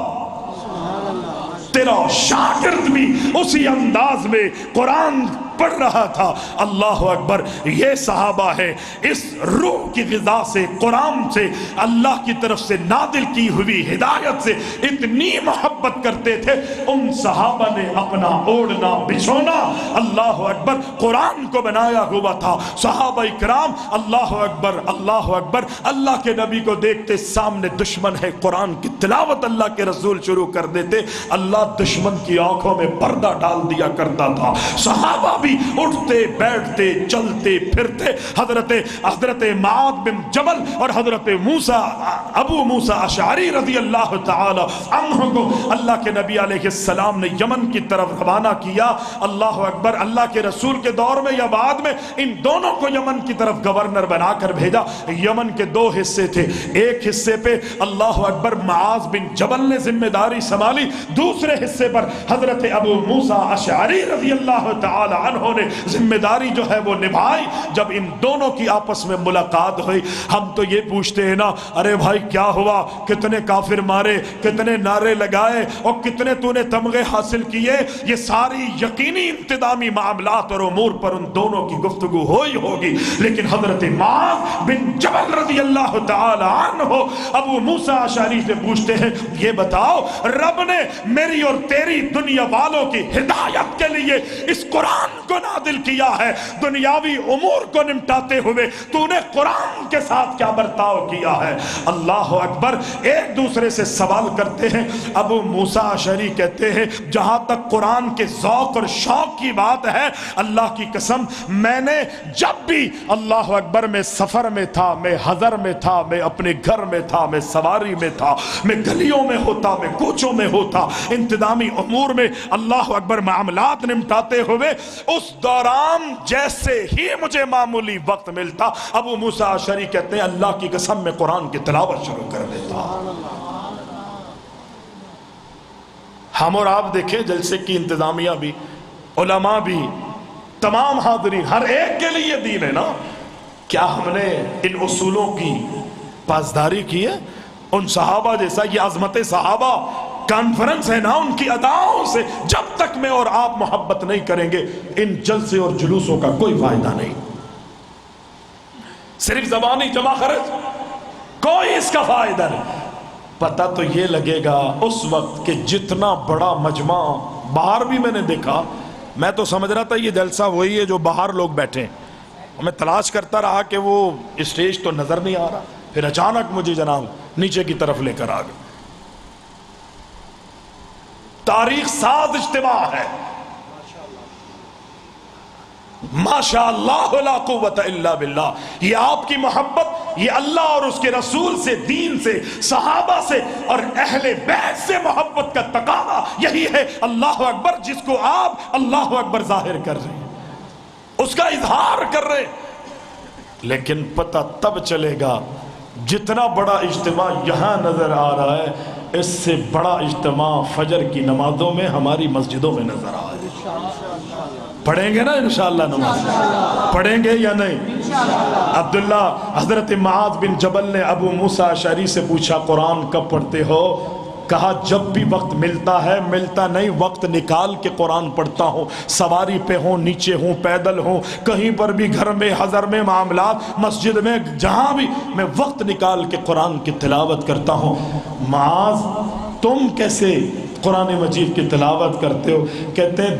تیرا شاگرد بھی اسی انداز میں قرآن پڑھ رہا تھا. اللہ اکبر. یہ صحابہ ہے اس روح کی غذا سے قرآن سے اللہ کی طرف سے نازل کی ہوئی ہدایت سے اتنی محبت کرتے تھے. ان صحابہ نے اپنا اوڑھنا بچھونا اللہ اکبر قرآن کو بنایا ہوا تھا. صحابہ اکرام اللہ اکبر اللہ اکبر. اللہ کے نبی کو دیکھتے سامنے دشمن ہے قرآن کی تلاوت اللہ کے رسول شروع کر دیتے اللہ دشمن کی آنکھوں میں پردہ ڈال دیا کرتا تھا. صحابہ بھی اٹھتے بیٹھتے چلتے پھرتے. حضرت معاذ بن جبل اور حضرت ابو موسیٰ اشعری رضی اللہ تعالی عنہ کو اللہ کے نبی علیہ السلام نے یمن کی طرف روانہ کیا. اللہ اکبر. اللہ کے رسول کے دور میں یا بعد میں ان دونوں کو یمن کی طرف گورنر بنا کر بھیجا. یمن کے 2 حصے تھے. ایک حصے پہ اللہ اکبر معاذ بن جبل نے ذمہ داری سنبھالی. دوسرے حصے پر حضرت ابو موسیٰ اشعری رضی اللہ تعالی عنہ نے ذمہ داری جو ہے وہ نبھائی. جب ان دونوں کی آپس میں ملاقات ہوئی ہم تو یہ پوچھتے ہیں نا ارے بھائی کیا ہوا کتنے کافر مارے کتنے نعرے لگائے اور کتنے تو نے تمغے حاصل کیے. یہ ساری یقینی انتظامی معاملات اور امور پر ان دونوں کی گفتگو ہوئی ہوگی. لیکن حضرت معاذ بن جبل رضی اللہ تعالی عنہ ابو موسیٰ اشعری سے پوچھتے ہیں یہ بتاؤ رب نے میری اور تیری دنیا والوں کی ہدایت کے لیے اس قرآن کو نازل کیا ہے, دنیاوی امور کو نمٹاتے ہوئے تو نے قرآن کے ساتھ کیا برتاؤ کیا ہے. اللہ اکبر. ایک دوسرے سے سوال کرتے ہیں. ابو موسیٰ اشعری کہتے ہیں جہاں تک قرآن کے ذوق اور شوق کی بات ہے, اللہ کی قسم میں نے جب بھی اللہ اکبر میں سفر میں تھا, میں حضر میں تھا, میں اپنے گھر میں تھا, میں سواری میں تھا, میں گلیوں میں ہوتا, میں کوچوں میں ہوتا, انتظامی امور میں اللہ اکبر معاملات نمٹاتے ہوئے, اس دوران جیسے ہی مجھے معمولی وقت ملتا, ابو موسیٰ اشعری کہتے ہیں اللہ کی قسم میں قرآن کی تلاوت شروع کر دیتا. ہم اور آپ دیکھیں جلسے کی انتظامیہ بھی, علماء بھی, تمام حاضرین, ہر ایک کے لیے دین ہے نا. کیا ہم نے ان اصولوں کی پاسداری کی ہے؟ ان صحابہ جیسا, یہ عظمت صحابہ کانفرنس ہے نا, ان کی اداؤں سے جب تک میں اور آپ محبت نہیں کریں گے ان جلسے اور جلوسوں کا کوئی فائدہ نہیں. صرف زبانی جمع خرچ, کوئی اس کا فائدہ نہیں. پتہ تو یہ لگے گا اس وقت کہ جتنا بڑا مجمع باہر بھی میں نے دیکھا, میں تو سمجھ رہا تھا یہ جلسہ وہی ہے جو باہر لوگ بیٹھے ہیں, میں تلاش کرتا رہا کہ وہ اسٹیج تو نظر نہیں آ رہا, پھر اچانک مجھے جناب نیچے کی طرف لے کر آ گئے. تاریخ ساز اجتماع ہے, ماشاءاللہ لا قوت الا باللہ. یہ آپ کی محبت, یہ اللہ اور اس کے رسول سے, دین سے, صحابہ سے اور اہل بیت سے محبت کا تقاضا یہی ہے. اللہ اکبر جس کو آپ اللہ اکبر ظاہر کر رہے ہیں, اس کا اظہار کر رہے ہیں. لیکن پتہ تب چلے گا جتنا بڑا اجتماع یہاں نظر آ رہا ہے, اس سے بڑا اجتماع فجر کی نمازوں میں ہماری مسجدوں میں نظر آ رہا ہے. پڑھیں گے نا انشاءاللہ نماز, پڑھیں گے یا نہیں؟ عبداللہ حضرت معاذ بن جبل نے ابو موسیٰ اشعری سے پوچھا قرآن کب پڑھتے ہو؟ کہا جب بھی وقت ملتا ہے, ملتا نہیں وقت نکال کے قرآن پڑھتا ہوں, سواری پہ ہوں, نیچے ہوں, پیدل ہوں, کہیں پر بھی, گھر میں, حضر میں, معاملات, مسجد میں, جہاں بھی میں وقت نکال کے قرآن کی تلاوت کرتا ہوں. معاذ تم کیسے قرآن مجید کی تلاوت کرتے ہو؟ کہتے ہیں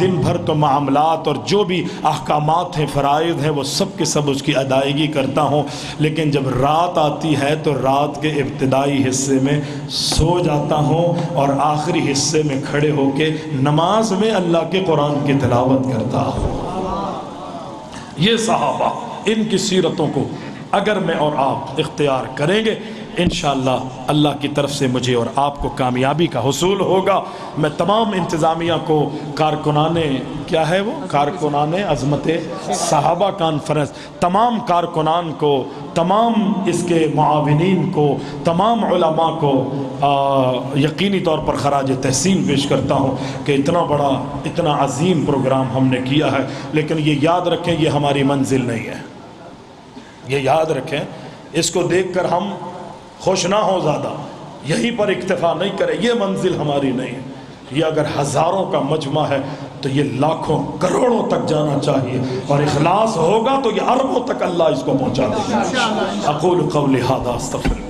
دن بھر کا معاملات اور جو بھی احکامات ہیں, فرائض ہیں, وہ سب کے سب اس کی ادائیگی کرتا ہوں, لیکن جب رات آتی ہے تو رات کے ابتدائی حصے میں سو جاتا ہوں اور آخری حصے میں کھڑے ہو کے نماز میں اللہ کے قرآن کی تلاوت کرتا ہوں. یہ صحابہ, ان کی سیرتوں کو اگر میں اور آپ اختیار کریں گے انشاءاللہ اللہ کی طرف سے مجھے اور آپ کو کامیابی کا حصول ہوگا. میں تمام انتظامیہ کو, کارکنان کیا ہے وہ, کارکنان عظمت صحابہ کانفرنس, تمام کارکنان کو, تمام اس کے معاونین کو, تمام علماء کو یقینی طور پر خراج تحسین پیش کرتا ہوں کہ اتنا بڑا, اتنا عظیم پروگرام ہم نے کیا ہے. لیکن یہ یاد رکھیں یہ ہماری منزل نہیں ہے, یہ یاد رکھیں. اس کو دیکھ کر ہم خوش نہ ہو زیادہ, یہیں پر اکتفا نہیں کرے, یہ منزل ہماری نہیں ہے. یہ اگر ہزاروں کا مجمع ہے تو یہ لاکھوں کروڑوں تک جانا چاہیے, اور اخلاص ہوگا تو یہ اربوں تک اللہ اس کو پہنچا دے گا. اقول قولی ھذا استغفر